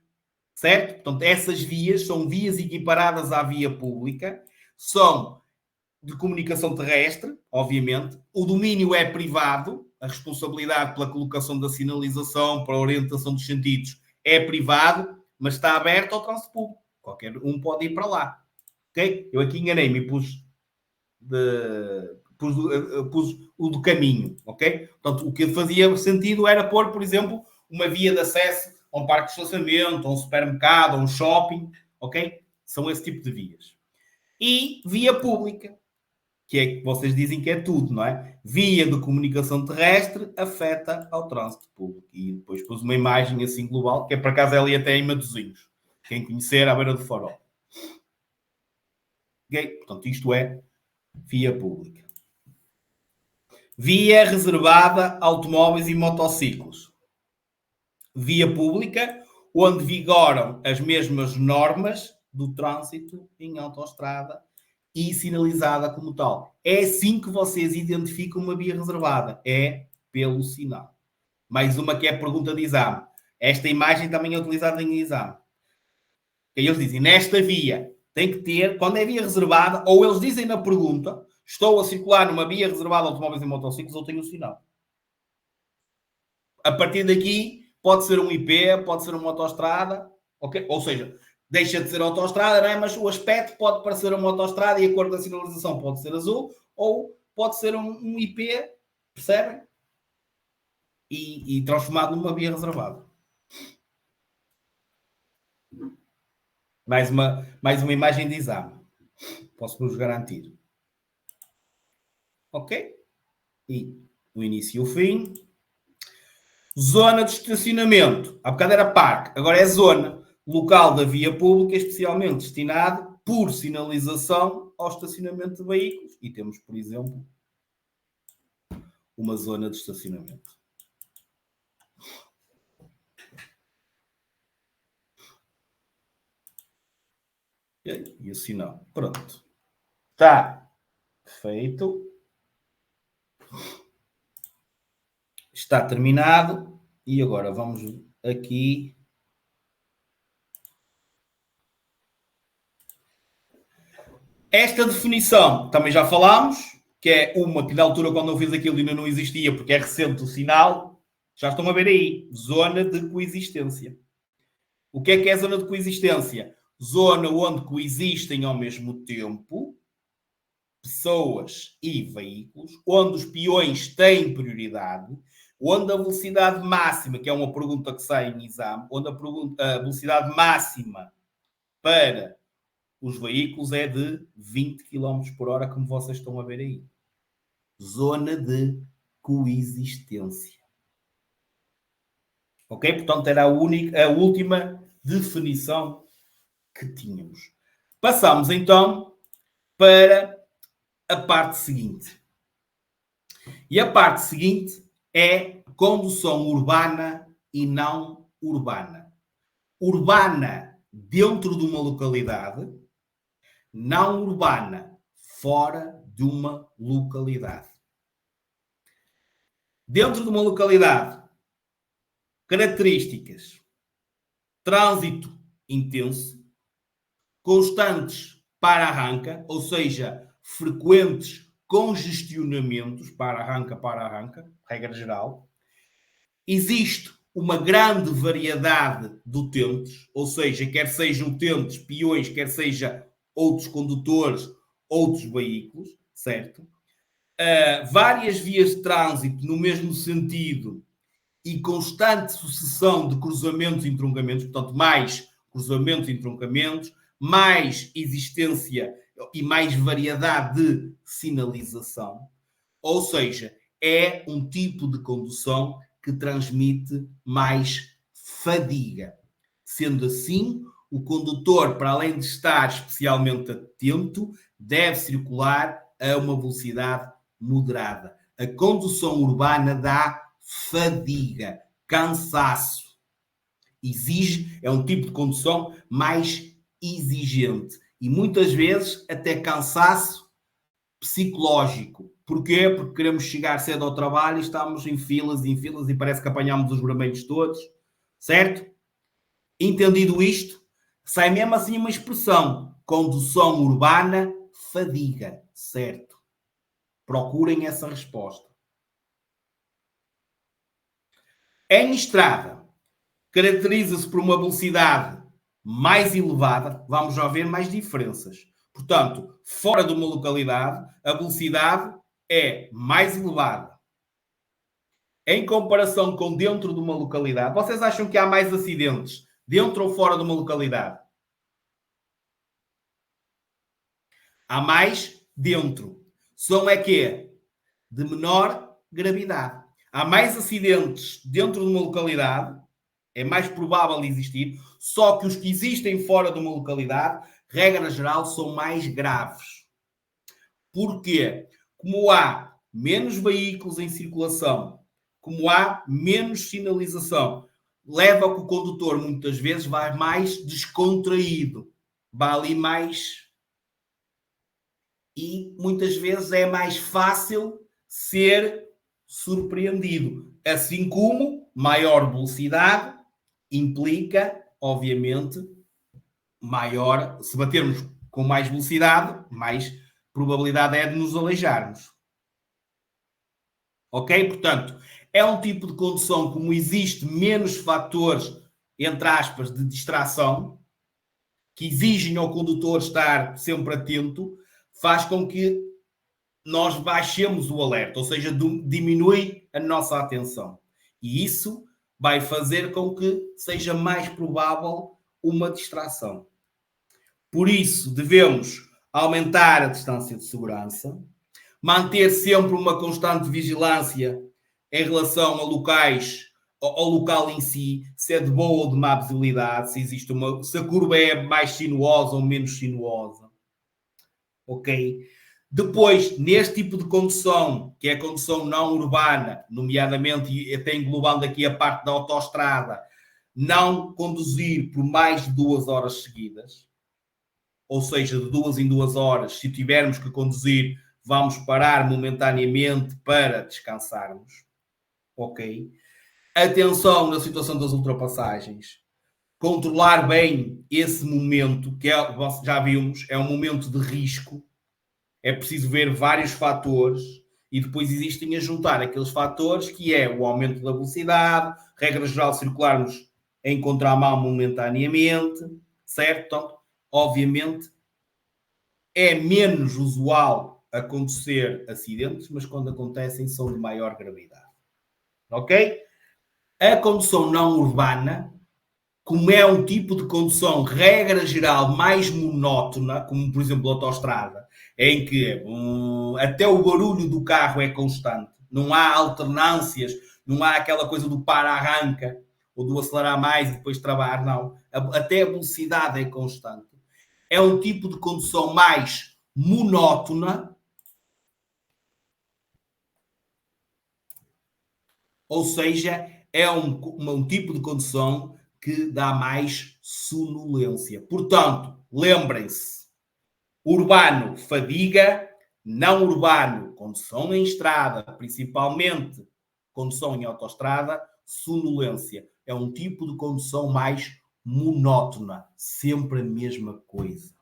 [SPEAKER 1] certo? Portanto, essas vias são vias equiparadas à via pública, são de comunicação terrestre, obviamente. O domínio é privado, a responsabilidade pela colocação da sinalização, para a orientação dos sentidos é privado, mas está aberto ao trânsito público. Qualquer um pode ir para lá. Ok? Eu aqui enganei-me e pus o do caminho, ok? Portanto, o que fazia sentido era pôr, por exemplo, uma via de acesso a um parque de estacionamento, a um supermercado, a um shopping, ok? São esse tipo de vias. E via pública. que é que vocês dizem que é tudo, não é? Via de comunicação terrestre afeta ao trânsito público. E depois pus uma imagem assim global, que é por acaso ali até em Matosinhos. Quem conhecer, à beira do farol. Ok? Portanto, isto é via pública. Via reservada a automóveis e motociclos. Via pública, onde vigoram as mesmas normas do trânsito em autoestrada e sinalizada como tal. É assim que vocês identificam uma via reservada. É pelo sinal. Mais uma que é pergunta de exame. Esta imagem também é utilizada em exame. Que eles dizem, nesta via, tem que ter, quando é via reservada, ou eles dizem na pergunta, estou a circular numa via reservada a automóveis e motociclos, ou tenho o sinal. A partir daqui, pode ser um IP, pode ser uma autoestrada, ok? Ou seja, deixa de ser autoestrada, não é? Mas o aspecto pode parecer uma autoestrada e a cor da sinalização pode ser azul, ou pode ser um IP, percebem? E transformado numa via reservada. Mais uma imagem de exame. Posso-vos garantir. Ok? E o início e o fim. Zona de estacionamento. Há bocado era parque, agora é zona. Local da via pública especialmente destinado por sinalização ao estacionamento de veículos. E temos, por exemplo, uma zona de estacionamento. E o sinal. Pronto. Está feito. Está terminado. E agora vamos aqui. Esta definição também já falámos, que é uma que na altura quando eu fiz aquilo ainda não existia, porque é recente o sinal. Já estão a ver aí. Zona de coexistência. O que é a zona de coexistência? Zona onde coexistem ao mesmo tempo pessoas e veículos, onde os peões têm prioridade, onde a velocidade máxima, que é uma pergunta que sai em exame, onde a velocidade máxima para os veículos é de 20 km por hora, como vocês estão a ver aí. Zona de coexistência. Ok? Portanto, era a última definição que tínhamos. Passamos então para a parte seguinte. E a parte seguinte é condução urbana e não urbana. Urbana dentro de uma localidade, não urbana fora de uma localidade. Dentro de uma localidade, características: trânsito intenso, constantes para-arranca, ou seja, frequentes congestionamentos, para-arranca, regra geral. Existe uma grande variedade de utentes, ou seja, quer sejam utentes, peões, quer seja outros condutores, outros veículos, certo? Várias vias de trânsito no mesmo sentido e constante sucessão de cruzamentos e entroncamentos, portanto, mais cruzamentos e entroncamentos, mais existência e mais variedade de sinalização. Ou seja, é um tipo de condução que transmite mais fadiga. Sendo assim, o condutor, para além de estar especialmente atento, deve circular a uma velocidade moderada. A condução urbana dá fadiga, cansaço. É um tipo de condução mais exigente e muitas vezes até cansaço psicológico. Porquê? Porque queremos chegar cedo ao trabalho e estamos em filas e parece que apanhamos os vermelhos todos, certo? Entendido isto, sai mesmo assim uma expressão: condução urbana, fadiga, certo? Procurem essa resposta. Em estrada, caracteriza-se por uma velocidade mais elevada, vamos já ver mais diferenças. Portanto, fora de uma localidade, a velocidade é mais elevada. Em comparação com dentro de uma localidade, vocês acham que há mais acidentes dentro ou fora de uma localidade? Há mais dentro. são quê? De menor gravidade. Há mais acidentes dentro de uma localidade, é mais provável existir, só que os que existem fora de uma localidade, regra geral, são mais graves. Porquê? Como há menos veículos em circulação, como há menos sinalização, leva a que o condutor muitas vezes vai mais descontraído, vai ali mais... E muitas vezes é mais fácil ser surpreendido. Assim como maior velocidade implica, obviamente, maior... Se batermos com mais velocidade, mais probabilidade é de nos aleijarmos. Ok? Portanto, é um tipo de condução como existe menos fatores, entre aspas, de distração, que exigem ao condutor estar sempre atento, faz com que nós baixemos o alerta, ou seja, diminui a nossa atenção. E isso vai fazer com que seja mais provável uma distração. Por isso, devemos aumentar a distância de segurança, manter sempre uma constante vigilância em relação a locais, ao local em si, se é de boa ou de má visibilidade, se a curva é mais sinuosa ou menos sinuosa. Ok? Depois, neste tipo de condução, que é a condução não urbana, nomeadamente, e até englobando aqui a parte da autoestrada, não conduzir por mais de 2 horas seguidas, ou seja, de 2 em 2 horas, se tivermos que conduzir, vamos parar momentaneamente para descansarmos, ok? Atenção na situação das ultrapassagens, controlar bem esse momento, que já vimos, é um momento de risco, é preciso ver vários fatores e depois existem a juntar aqueles fatores que é o aumento da velocidade, regra geral, circularmos em contramão momentaneamente, certo? Então, obviamente, é menos usual acontecer acidentes, mas quando acontecem são de maior gravidade. Ok? A condução não urbana, como é um tipo de condução, regra geral, mais monótona, como por exemplo a autoestrada, em que até o barulho do carro é constante, não há alternâncias, não há aquela coisa do para-arranca ou do acelerar mais e depois travar, não. Até a velocidade é constante. É um tipo de condução mais monótona, ou seja, é um tipo de condução que dá mais sonolência. Portanto, lembrem-se, urbano, fadiga, não urbano, condução em estrada, principalmente condução em autoestrada, sonolência. É um tipo de condução mais monótona, sempre a mesma coisa.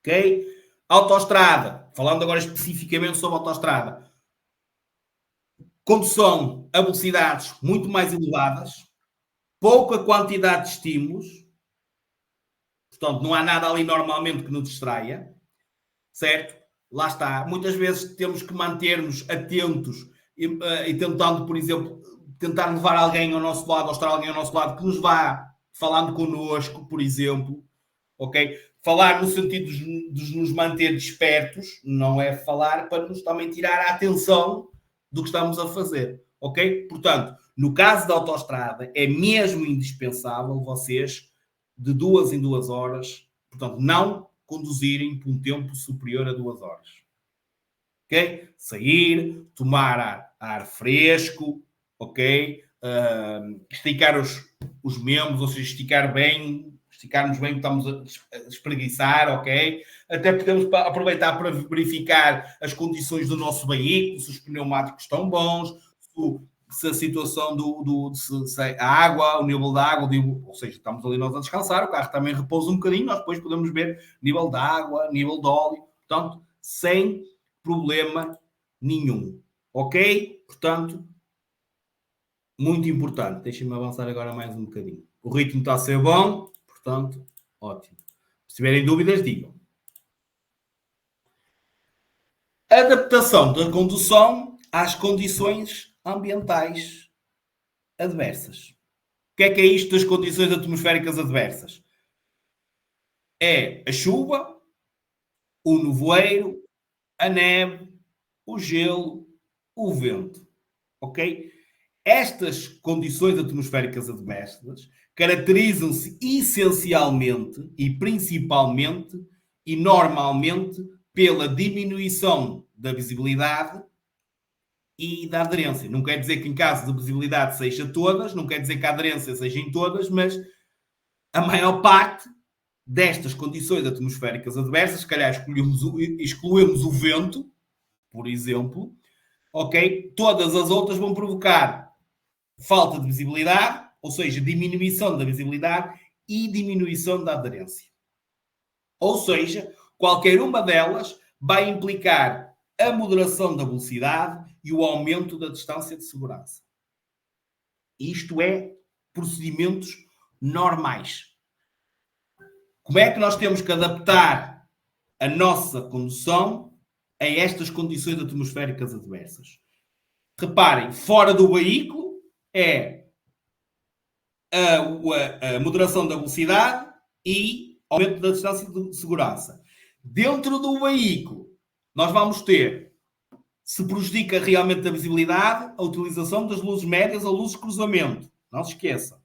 [SPEAKER 1] Ok? Autoestrada, falando agora especificamente sobre autoestrada. Condução a velocidades muito mais elevadas, pouca quantidade de estímulos, portanto, não há nada ali normalmente que nos distraia, certo? Lá está. Muitas vezes temos que manter-nos atentos e tentando, por exemplo, tentar levar alguém ao nosso lado, ou estar alguém ao nosso lado que nos vá falando connosco, por exemplo, ok? Falar no sentido de nos manter despertos, não é falar para nos também tirar a atenção do que estamos a fazer, ok? Portanto, no caso da autoestrada, é mesmo indispensável vocês, de 2 em 2 horas, portanto, não conduzirem por um tempo superior a 2 horas. Ok? Sair, tomar ar fresco, ok? Esticar os membros, ou seja, esticarmos bem, estamos a espreguiçar, ok? Até podemos aproveitar para verificar as condições do nosso veículo, se os pneumáticos estão bons, se a situação se a água, o nível da água, ou seja, estamos ali nós a descansar, o carro também repousa um bocadinho, nós depois podemos ver nível da água, nível de óleo, portanto, sem problema nenhum, ok? Portanto, muito importante. Deixem-me avançar agora mais um bocadinho. O ritmo está a ser bom, portanto, ótimo. Se tiverem dúvidas, digam. Adaptação da condução às condições ambientais adversas. O que é isto das condições atmosféricas adversas? É a chuva, o nevoeiro, a neve, o gelo, o vento. Ok? Estas condições atmosféricas adversas caracterizam-se essencialmente e principalmente e normalmente pela diminuição da visibilidade e da aderência. Não quer dizer que em caso de visibilidade seja todas, não quer dizer que a aderência seja em todas, mas a maior parte destas condições atmosféricas adversas, se calhar excluímos o vento, por exemplo, ok? Todas as outras vão provocar falta de visibilidade, ou seja, diminuição da visibilidade e diminuição da aderência. Ou seja, qualquer uma delas vai implicar a moderação da velocidade e o aumento da distância de segurança. Isto é procedimentos normais. Como é que nós temos que adaptar a nossa condução a estas condições atmosféricas adversas? Reparem, fora do veículo é a moderação da velocidade e aumento da distância de segurança. Dentro do veículo, nós vamos ter, se prejudica realmente a visibilidade, a utilização das luzes médias ou luzes de cruzamento. Não se esqueçam.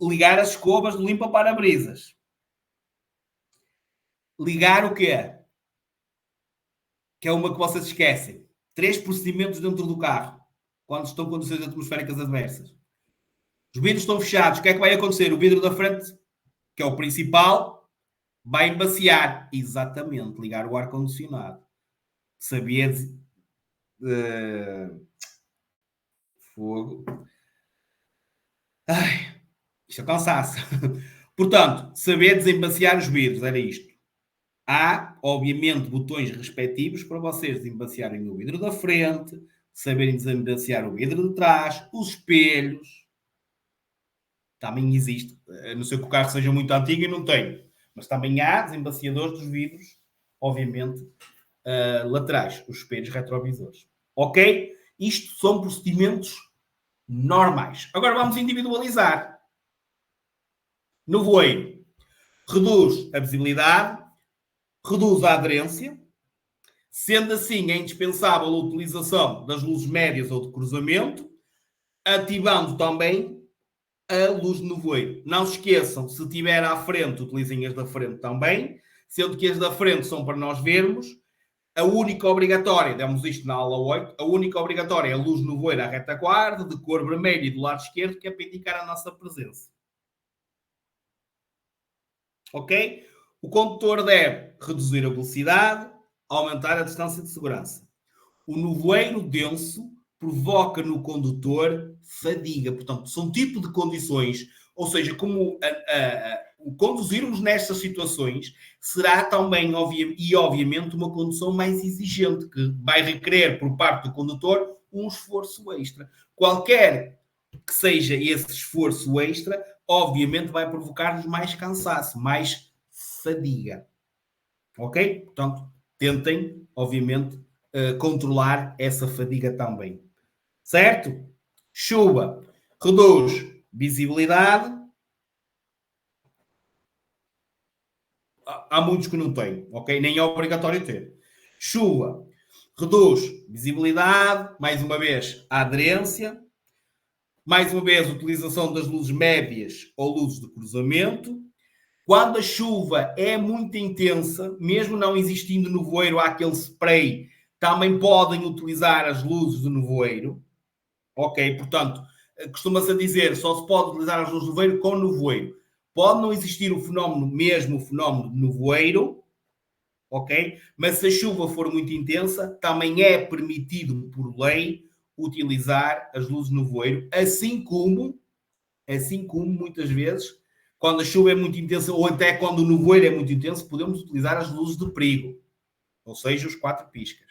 [SPEAKER 1] Ligar as escovas do limpa-parabrisas. Ligar o quê? Que é uma que vocês esquecem. 3 procedimentos dentro do carro, quando estão condições atmosféricas adversas. Os vidros estão fechados. O que é que vai acontecer? O vidro da frente, que é o principal, vai embaciar. Exatamente. Ligar o ar-condicionado. Sabia fogo. Ai, isto é cansaço. Portanto, saber desembaciar os vidros, era isto. Há, obviamente, botões respectivos para vocês desembaciarem o vidro da frente, saberem desembaciar o vidro de trás, os espelhos. Também existe. A não ser que o carro seja muito antigo e não tenho. Mas também há desembaciadores dos vidros, obviamente, laterais, os espelhos retrovisores. Ok? Isto são procedimentos normais. Agora vamos individualizar. Nevoeiro. Reduz a visibilidade, reduz a aderência. Sendo assim, é indispensável a utilização das luzes médias ou de cruzamento, ativando também a luz de nevoeiro. Não se esqueçam, se tiver à frente, utilizem as da frente também, sendo que as da frente são para nós vermos. A única obrigatória, demos isto na aula 8, a única obrigatória é a luz de nevoeiro à retaguarda, de cor vermelha e do lado esquerdo, que é para indicar a nossa presença. Ok? O condutor deve reduzir a velocidade, aumentar a distância de segurança. O nevoeiro denso provoca no condutor fadiga. Portanto, são tipo de condições, ou seja, como conduzirmos nestas situações será também, obviamente, uma condução mais exigente, que vai requerer por parte do condutor um esforço extra. Qualquer que seja esse esforço extra, obviamente vai provocar-nos mais cansaço, mais fadiga. Ok? Portanto, tentem, obviamente, controlar essa fadiga também. Certo? Chuva. Reduz visibilidade. Há muitos que não têm, ok? Nem é obrigatório ter. Chuva. Reduz visibilidade. Mais uma vez, a aderência. Mais uma vez, a utilização das luzes médias ou luzes de cruzamento. Quando a chuva é muito intensa, mesmo não existindo nevoeiro, há aquele spray, também podem utilizar as luzes do nevoeiro. Ok? Portanto, costuma-se dizer, só se pode utilizar as luzes do nevoeiro com nevoeiro. Pode não existir o fenómeno, mesmo o fenómeno de nevoeiro, ok? Mas se a chuva for muito intensa, também é permitido por lei utilizar as luzes de nevoeiro, assim como muitas vezes, quando a chuva é muito intensa, ou até quando o nevoeiro é muito intenso, podemos utilizar as luzes de perigo, ou seja, os 4 piscas.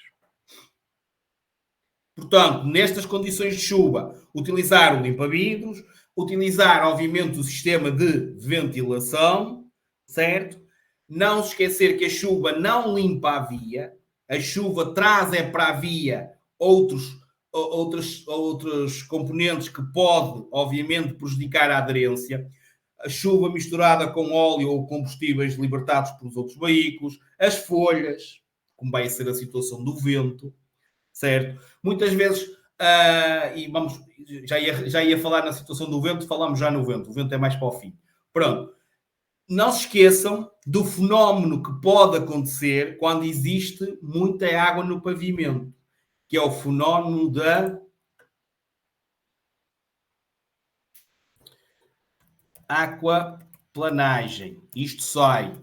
[SPEAKER 1] Portanto, nestas condições de chuva, utilizar o limpa-vidros, utilizar, obviamente, o sistema de ventilação, certo? Não se esquecer que a chuva não limpa a via, a chuva traz para a via outros componentes que podem, obviamente, prejudicar a aderência. a chuva misturada com óleo ou combustíveis libertados pelos outros veículos, as folhas, como vai ser a situação do vento, certo? Muitas vezes, e vamos, já ia falar na situação do vento, falamos já no vento, o vento é mais para o fim. Pronto. Não se esqueçam do fenómeno que pode acontecer quando existe muita água no pavimento, que é o fenómeno da aquaplanagem. Isto sai.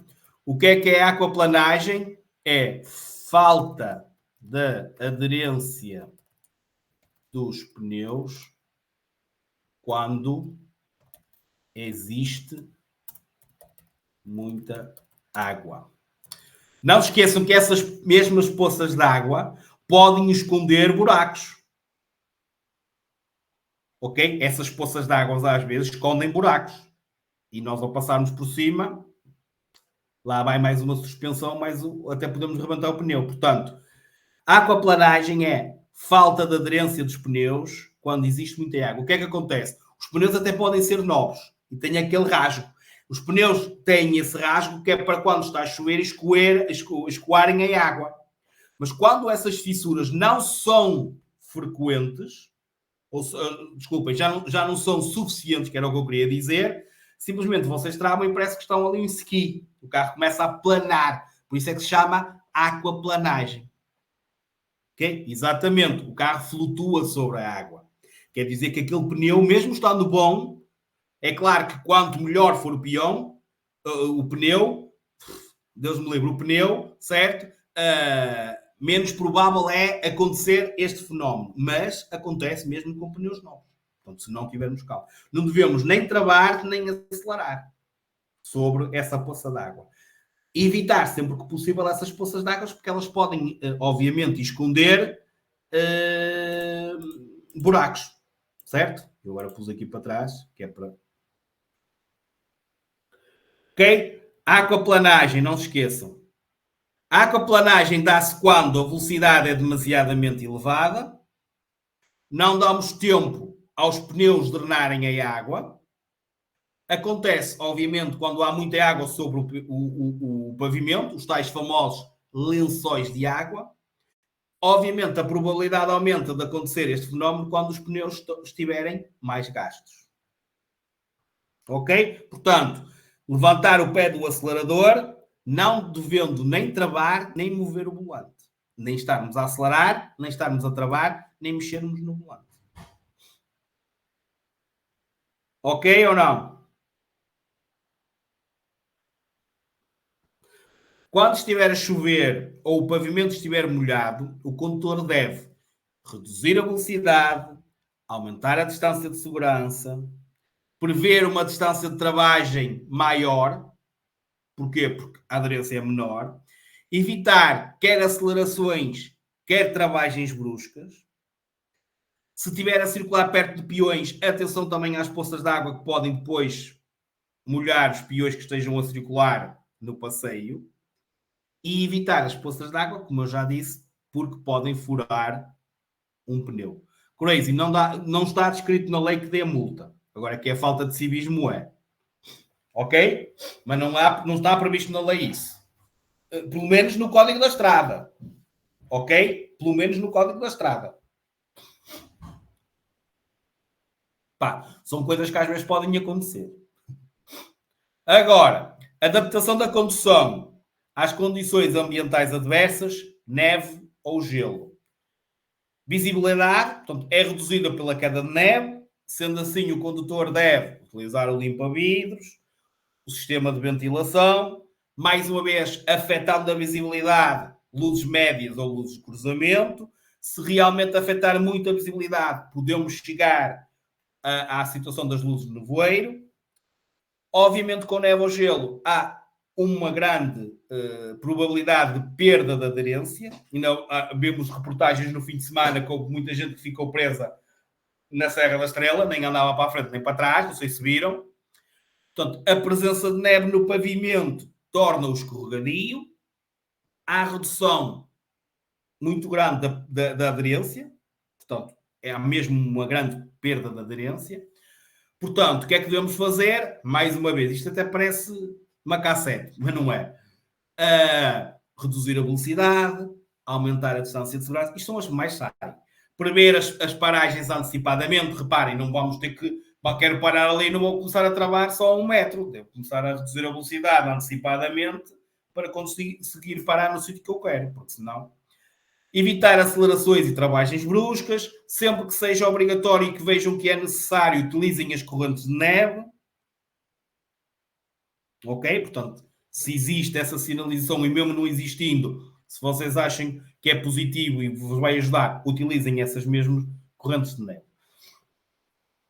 [SPEAKER 1] O que é aquaplanagem? É falta de aderência dos pneus quando existe muita água. Não se esqueçam que essas mesmas poças de água podem esconder buracos. Ok? Essas poças de água às vezes escondem buracos. E nós ao passarmos por cima, lá vai mais uma suspensão, até podemos rebentar o pneu. Portanto, a aquaplanagem é falta de aderência dos pneus quando existe muita água. O que é que acontece? Os pneus até podem ser novos e têm aquele rasgo. Os pneus têm esse rasgo que é para quando está a chover escoarem a água. Mas quando essas fissuras não são frequentes, desculpem, já não são suficientes, que era o que eu queria dizer, simplesmente vocês travam e parece que estão ali em ski. O carro começa a planar. Por isso é que se chama aquaplanagem. Okay? Exatamente. O carro flutua sobre a água. Quer dizer que aquele pneu, mesmo estando bom, é claro que quanto melhor for o pneu, Deus me livre, o pneu, certo? Menos provável é acontecer este fenómeno. Mas acontece mesmo com pneus novos. Portanto, se não tivermos calma. Não devemos nem travar, nem acelerar sobre essa poça d'água. Evitar sempre que possível essas poças d'água, porque elas podem, obviamente, esconder buracos. Certo? Eu agora pus aqui para trás, que é para... Ok? Aquaplanagem, não se esqueçam. A aquaplanagem dá-se quando a velocidade é demasiadamente elevada, não damos tempo aos pneus drenarem a água. Acontece, obviamente, quando há muita água sobre o pavimento, os tais famosos lençóis de água. Obviamente, a probabilidade aumenta de acontecer este fenómeno quando os pneus estiverem mais gastos. Ok? Portanto, levantar o pé do acelerador, não devendo nem travar, nem mover o volante. Nem estarmos a acelerar, nem estarmos a travar, nem mexermos no volante. Ok ou não? Quando estiver a chover ou o pavimento estiver molhado, o condutor deve reduzir a velocidade, aumentar a distância de segurança, prever uma distância de travagem maior. Porquê? Porque a aderência é menor. Evitar quer acelerações, quer travagens bruscas. Se estiver a circular perto de peões, atenção também às poças de água que podem depois molhar os peões que estejam a circular no passeio. E evitar as poças de água, como eu já disse, porque podem furar um pneu. Crazy, não está descrito na lei que dê multa. Agora, que é falta de civismo é. Ok? Mas não está previsto na lei isso. Pelo menos no Código da Estrada. Ok? Pelo menos no Código da Estrada. Pá, são coisas que às vezes podem acontecer. Agora, adaptação da condução às condições ambientais adversas, neve ou gelo. Visibilidade, portanto, é reduzida pela queda de neve, sendo assim o condutor deve utilizar o limpa-vidros, o sistema de ventilação, mais uma vez afetando a visibilidade, luzes médias ou luzes de cruzamento. Se realmente afetar muito a visibilidade, podemos chegar à situação das luzes de nevoeiro. Obviamente, com neve ou gelo, há uma grande probabilidade de perda de aderência. E não, vemos reportagens no fim de semana com muita gente que ficou presa na Serra da Estrela, nem andava para a frente nem para trás, não sei se viram. Portanto, a presença de neve no pavimento torna-o escorregadio. Há redução muito grande da aderência. Portanto, é mesmo uma grande perda de aderência. Portanto, o que é que devemos fazer? Mais uma vez, isto até parece uma cassete, mas não é. Reduzir a velocidade, aumentar a distância de segurança. Isto são as que mais saem. Prever as paragens antecipadamente. Reparem, não vamos ter que... Quero parar ali e não vou começar a travar só 1 metro. Devo começar a reduzir a velocidade antecipadamente para conseguir parar no sítio que eu quero, porque senão... Evitar acelerações e travagens bruscas. Sempre que seja obrigatório e que vejam que é necessário, utilizem as correntes de neve. Ok? Portanto, se existe essa sinalização e mesmo não existindo, se vocês acham que é positivo e vos vai ajudar, utilizem essas mesmas correntes de neve.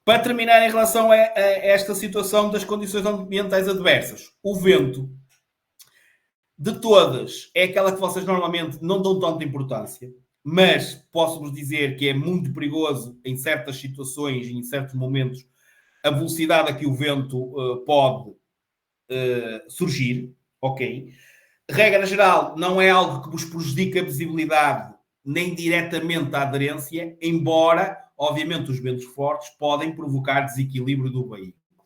[SPEAKER 1] Para terminar, em relação a esta situação das condições ambientais adversas, o vento, de todas, é aquela que vocês normalmente não dão tanta importância, mas posso-vos dizer que é muito perigoso em certas situações e em certos momentos a velocidade a que o vento pode surgir, ok? Regra geral, não é algo que vos prejudique a visibilidade nem diretamente a aderência, embora, obviamente, os ventos fortes podem provocar desequilíbrio do veículo.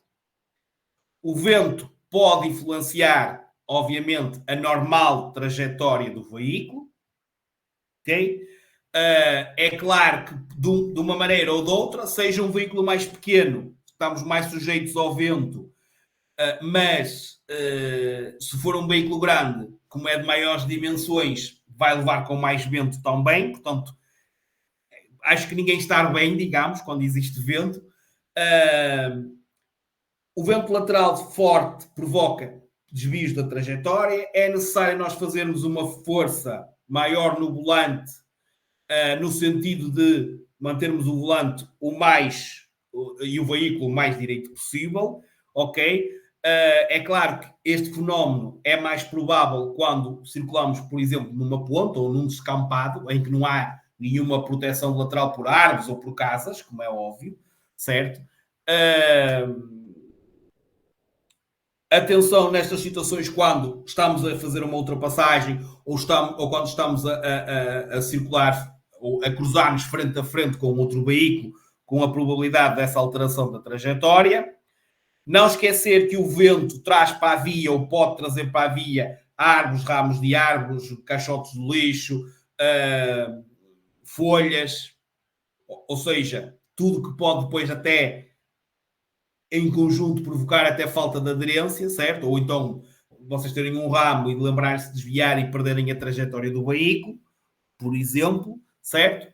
[SPEAKER 1] O vento pode influenciar, obviamente, a normal trajetória do veículo, ok? É claro que de uma maneira ou de outra, seja um veículo mais pequeno, estamos mais sujeitos ao vento, mas se for um veículo grande, como é de maiores dimensões, vai levar com mais vento também, portanto, acho que ninguém está bem, digamos, quando existe vento. O vento lateral forte provoca desvios da trajetória, é necessário nós fazermos uma força maior no volante, no sentido de mantermos o volante e o veículo o mais direito possível, ok? É claro que este fenómeno é mais provável quando circulamos, por exemplo, numa ponta ou num descampado, em que não há nenhuma proteção lateral por árvores ou por casas, como é óbvio, certo? Atenção nestas situações quando estamos a fazer uma ultrapassagem ou quando estamos a circular ou a cruzar-nos frente a frente com outro veículo, com a probabilidade dessa alteração da trajetória. Não esquecer que o vento traz para a via ou pode trazer para a via árvores, ramos de árvores, caixotes de lixo, folhas, ou seja, tudo que pode depois até em conjunto provocar até falta de aderência, certo? Ou então vocês terem um ramo e lembrarem-se de desviar e perderem a trajetória do veículo, por exemplo, certo?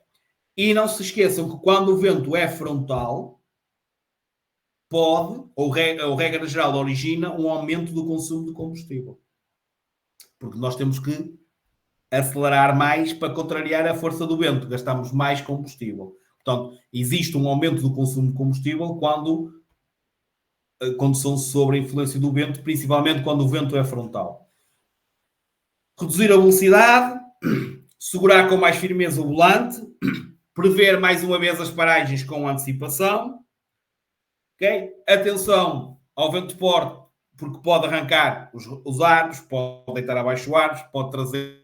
[SPEAKER 1] E não se esqueçam que quando o vento é frontal, pode, ou regra geral, origina um aumento do consumo de combustível. Porque nós temos que acelerar mais para contrariar a força do vento, gastamos mais combustível. Portanto, existe um aumento do consumo de combustível quando são sob a influência do vento, principalmente quando o vento é frontal. Reduzir a velocidade, segurar com mais firmeza o volante, prever mais uma vez as paragens com antecipação, ok? Atenção ao vento forte, porque pode arrancar os árvores, pode deitar abaixo árvores, pode trazer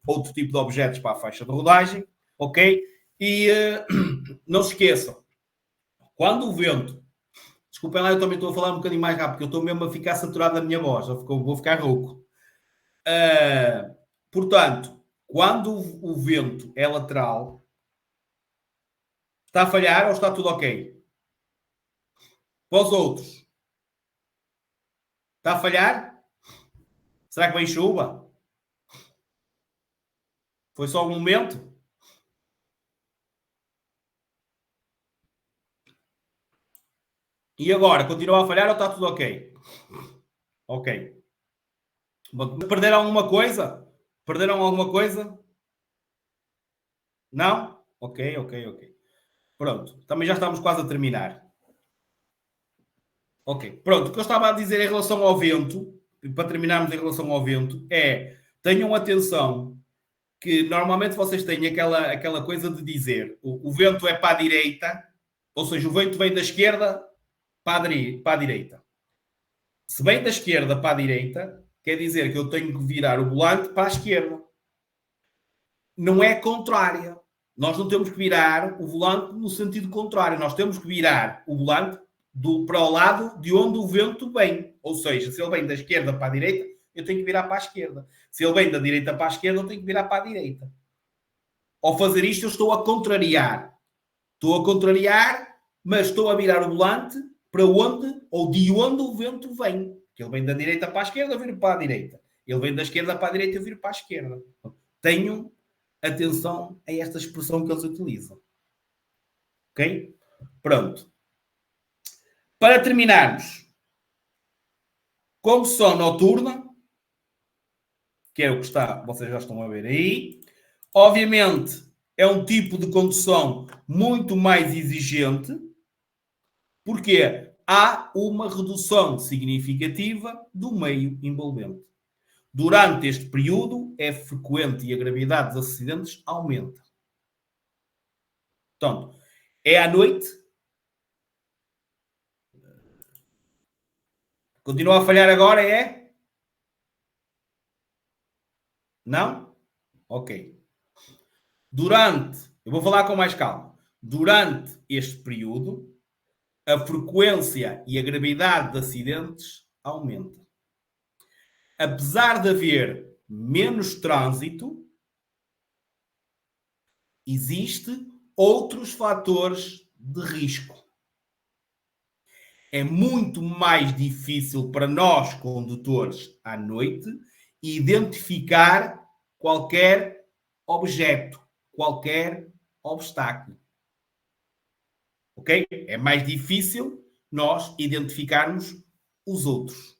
[SPEAKER 1] outro tipo de objetos para a faixa de rodagem, ok? E não se esqueçam, quando o vento... Desculpem lá, eu também estou a falar um bocadinho mais rápido, porque eu estou mesmo a ficar saturado da minha voz, vou ficar rouco. Portanto, quando o vento é lateral, está a falhar ou está tudo ok? Para os outros, está a falhar? Será que vem chuva? Foi só um momento? E agora, continua a falhar ou está tudo ok? Ok. Perderam alguma coisa? Perderam alguma coisa? Não? Ok, ok, ok. Pronto, também já estamos quase a terminar. Ok, pronto. O que eu estava a dizer em relação ao vento, para terminarmos em relação ao vento, é tenham atenção que normalmente vocês têm aquela coisa de dizer o vento é para a direita, ou seja, o vento vem da esquerda para a direita. Se vem da esquerda para a direita, quer dizer que eu tenho que virar o volante para a esquerda. Não é contrária. nós não temos que virar o volante no sentido contrário, nós temos que virar o volante para o lado de onde o vento vem. Ou seja, se ele vem da esquerda para a direita, eu tenho que virar para a esquerda. Se ele vem da direita para a esquerda, eu tenho que virar para a direita. Ao fazer isto, eu estou a contrariar. Estou a contrariar, mas estou a virar o volante para onde ou de onde o vento vem. Ele vem da direita para a esquerda, eu viro para a direita. Ele vem da esquerda para a direita, eu viro para a esquerda. Tenham atenção a esta expressão que eles utilizam. Ok? Pronto. Para terminarmos, condução noturna, que é o que está, vocês já estão a ver aí. Obviamente, é um tipo de condução muito mais exigente, porque há uma redução significativa do meio envolvente. Durante este período, é frequente e a gravidade dos acidentes aumenta. Portanto, é à noite. Continua a falhar agora, é? Não? Ok. Eu vou falar com mais calma. Durante este período, a frequência e a gravidade de acidentes aumenta. Apesar de haver menos trânsito, existe outros fatores de risco. É muito mais difícil para nós, condutores, à noite, identificar qualquer objeto, qualquer obstáculo. Ok? É mais difícil nós identificarmos os outros.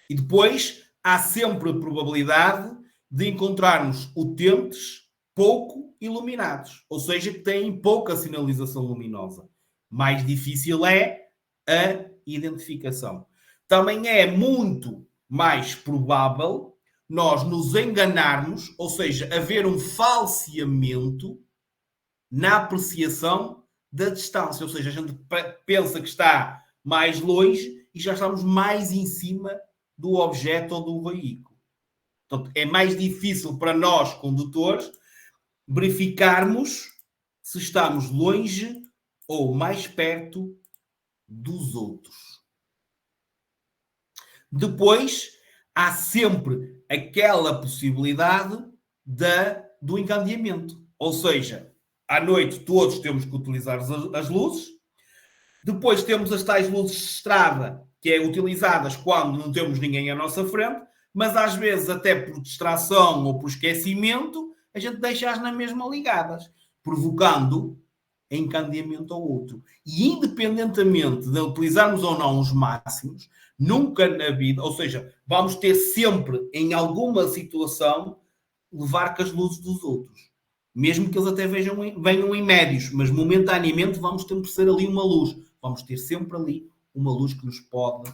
[SPEAKER 1] E depois há sempre a probabilidade de encontrarmos utentes pouco iluminados, ou seja, que têm pouca sinalização luminosa. Mais difícil é a identificação. Também é muito mais provável nós nos enganarmos, ou seja, haver um falseamento na apreciação da distância, ou seja, a gente pensa que está mais longe e já estamos mais em cima do objeto ou do veículo. Portanto, é mais difícil para nós, condutores, verificarmos se estamos longe ou mais perto dos outros. Depois, há sempre aquela possibilidade do encandeamento. Ou seja, à noite todos temos que utilizar as luzes. Depois temos as tais luzes de estrada, que é utilizadas quando não temos ninguém à nossa frente, mas às vezes até por distração ou por esquecimento, a gente deixa-as na mesma ligadas, provocando encandeamento ao outro. E independentemente de utilizarmos ou não os máximos, nunca na vida, ou seja, vamos ter sempre, em alguma situação, levar com as luzes dos outros. Mesmo que eles até venham em médios, mas momentaneamente vamos ter que ser ali uma luz. Vamos ter sempre ali uma luz que nos pode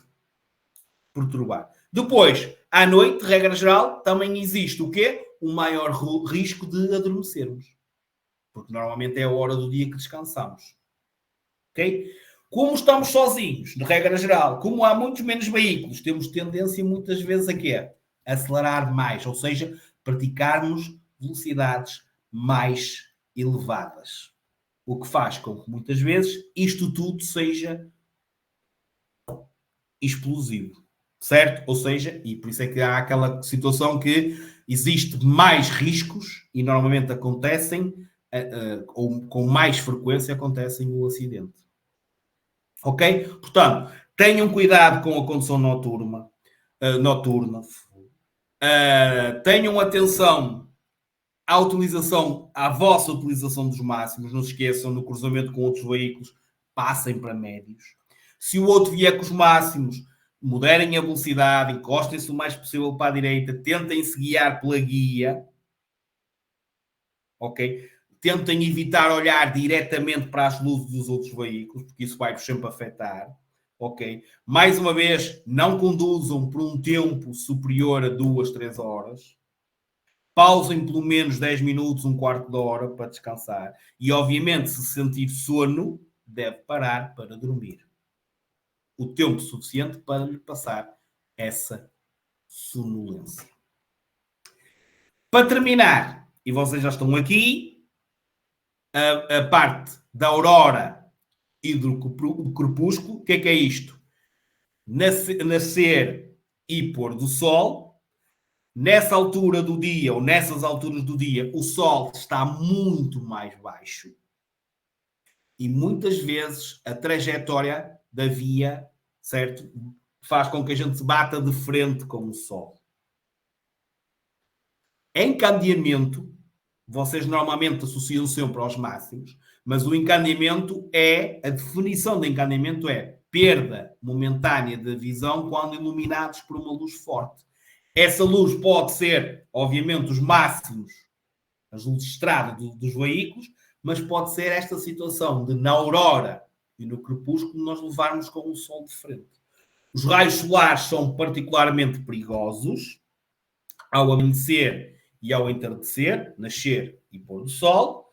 [SPEAKER 1] perturbar. Depois, à noite, regra geral, também existe o quê? O maior risco de adormecermos. Porque normalmente é a hora do dia que descansamos. Ok? Como estamos sozinhos, de regra geral, como há muitos menos veículos, temos tendência muitas vezes a quê? Acelerar mais, ou seja, praticarmos velocidades mais elevadas. O que faz com que muitas vezes isto tudo seja explosivo, certo? Ou seja, e por isso é que há aquela situação que existe mais riscos e normalmente acontecem, ou com mais frequência acontecem o acidente. Ok? Portanto, tenham cuidado com a condução noturna. Tenham atenção à vossa utilização dos máximos. Não se esqueçam, no cruzamento com outros veículos, passem para médios. Se o outro vier com os máximos, moderem a velocidade, encostem-se o mais possível para a direita, tentem-se guiar pela guia. Ok? Tentem evitar olhar diretamente para as luzes dos outros veículos, porque isso vai-vos sempre afetar. Ok? Mais uma vez, não conduzam por um tempo superior a 2, 3 horas. Pausem pelo menos 10 minutos, um quarto de hora para descansar. E, obviamente, se sentir sono, deve parar para dormir. O tempo suficiente para lhe passar essa sonolência. Para terminar, e vocês já estão aqui, a parte da aurora e do crepúsculo. O que é isto? Nascer e pôr do sol. Nessa altura do dia, ou nessas alturas do dia, o sol está muito mais baixo e muitas vezes a trajetória da via, certo, faz com que a gente se bata de frente com o sol. Encandeamento, vocês normalmente associam sempre aos máximos, mas o encandeamento é, a definição de encandeamento é perda momentânea da visão quando iluminados por uma luz forte. Essa luz pode ser, obviamente, os máximos, as luzes de estrada dos veículos, mas pode ser esta situação de, na aurora e no crepúsculo, nós levarmos com o sol de frente. Os raios solares são particularmente perigosos ao amanhecer e ao entardecer, nascer e pôr do sol,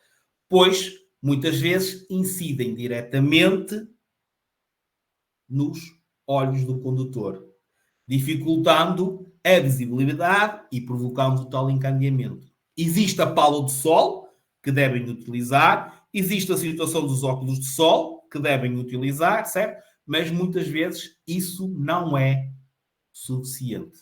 [SPEAKER 1] pois muitas vezes incidem diretamente nos olhos do condutor, dificultando a visibilidade e provocando o tal encandeamento. Existe a pala de sol, que devem utilizar, existe a situação dos óculos de sol, que devem utilizar, certo? Mas muitas vezes isso não é suficiente.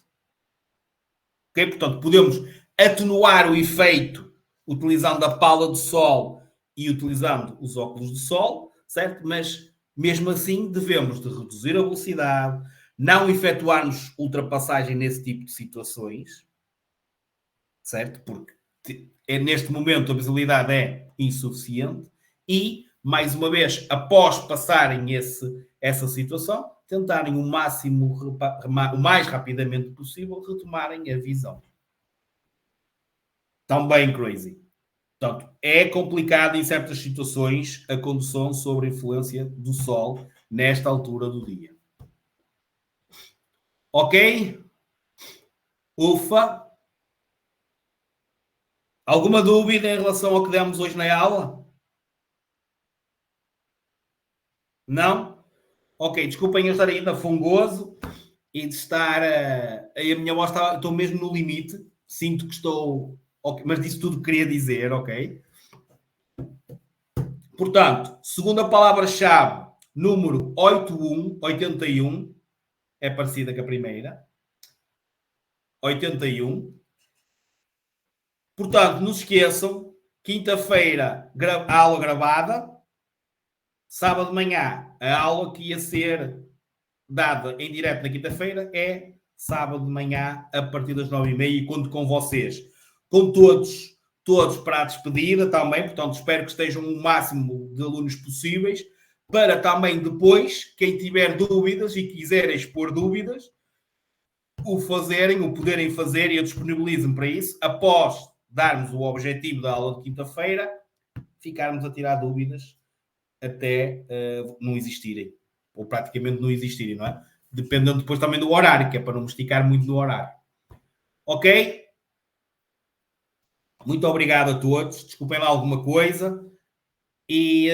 [SPEAKER 1] Okay? Portanto, podemos atenuar o efeito utilizando a pala de sol e utilizando os óculos de sol, certo? Mas mesmo assim devemos de reduzir a velocidade, não efetuarmos ultrapassagem nesse tipo de situações, certo? Porque neste momento a visibilidade é insuficiente e, mais uma vez, após passarem essa situação, tentarem o máximo, o mais rapidamente possível, retomarem a visão. Também crazy. Portanto, é complicado em certas situações a condução sob a influência do sol nesta altura do dia. Ok? Ufa! Alguma dúvida em relação ao que demos hoje na aula? Não? Ok, desculpem eu estar ainda fungoso e de estar. A minha voz está. Estou mesmo no limite. Sinto que estou. Okay, mas disse tudo que queria dizer, ok? Portanto, segunda palavra-chave, número 81, é parecida com a primeira. 81. Portanto, não se esqueçam, quinta-feira, a aula gravada, sábado de manhã, a aula que ia ser dada em direto na quinta-feira é sábado de manhã, a partir das 9h30, e conto com vocês, com todos para a despedida também, portanto espero que estejam o máximo de alunos possíveis, para também depois, quem tiver dúvidas e quiser expor dúvidas, o fazerem, o poderem fazer, e eu disponibilizo-me para isso, após darmos o objetivo da aula de quinta-feira, ficarmos a tirar dúvidas até não existirem, ou praticamente não existirem, não é? Dependendo depois também do horário, que é para não me esticar muito no horário. Ok? Muito obrigado a todos. Desculpem lá alguma coisa. E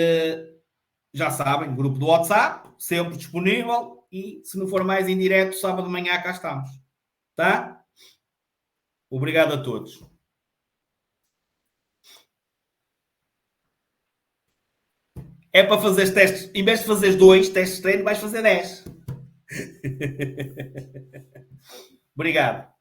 [SPEAKER 1] já sabem, grupo do WhatsApp, sempre disponível. E se não for mais em direto, sábado de manhã cá estamos. Tá? Obrigado a todos. É para fazer testes. Em vez de fazer 2 testes de treino, vais fazer 10. Obrigado.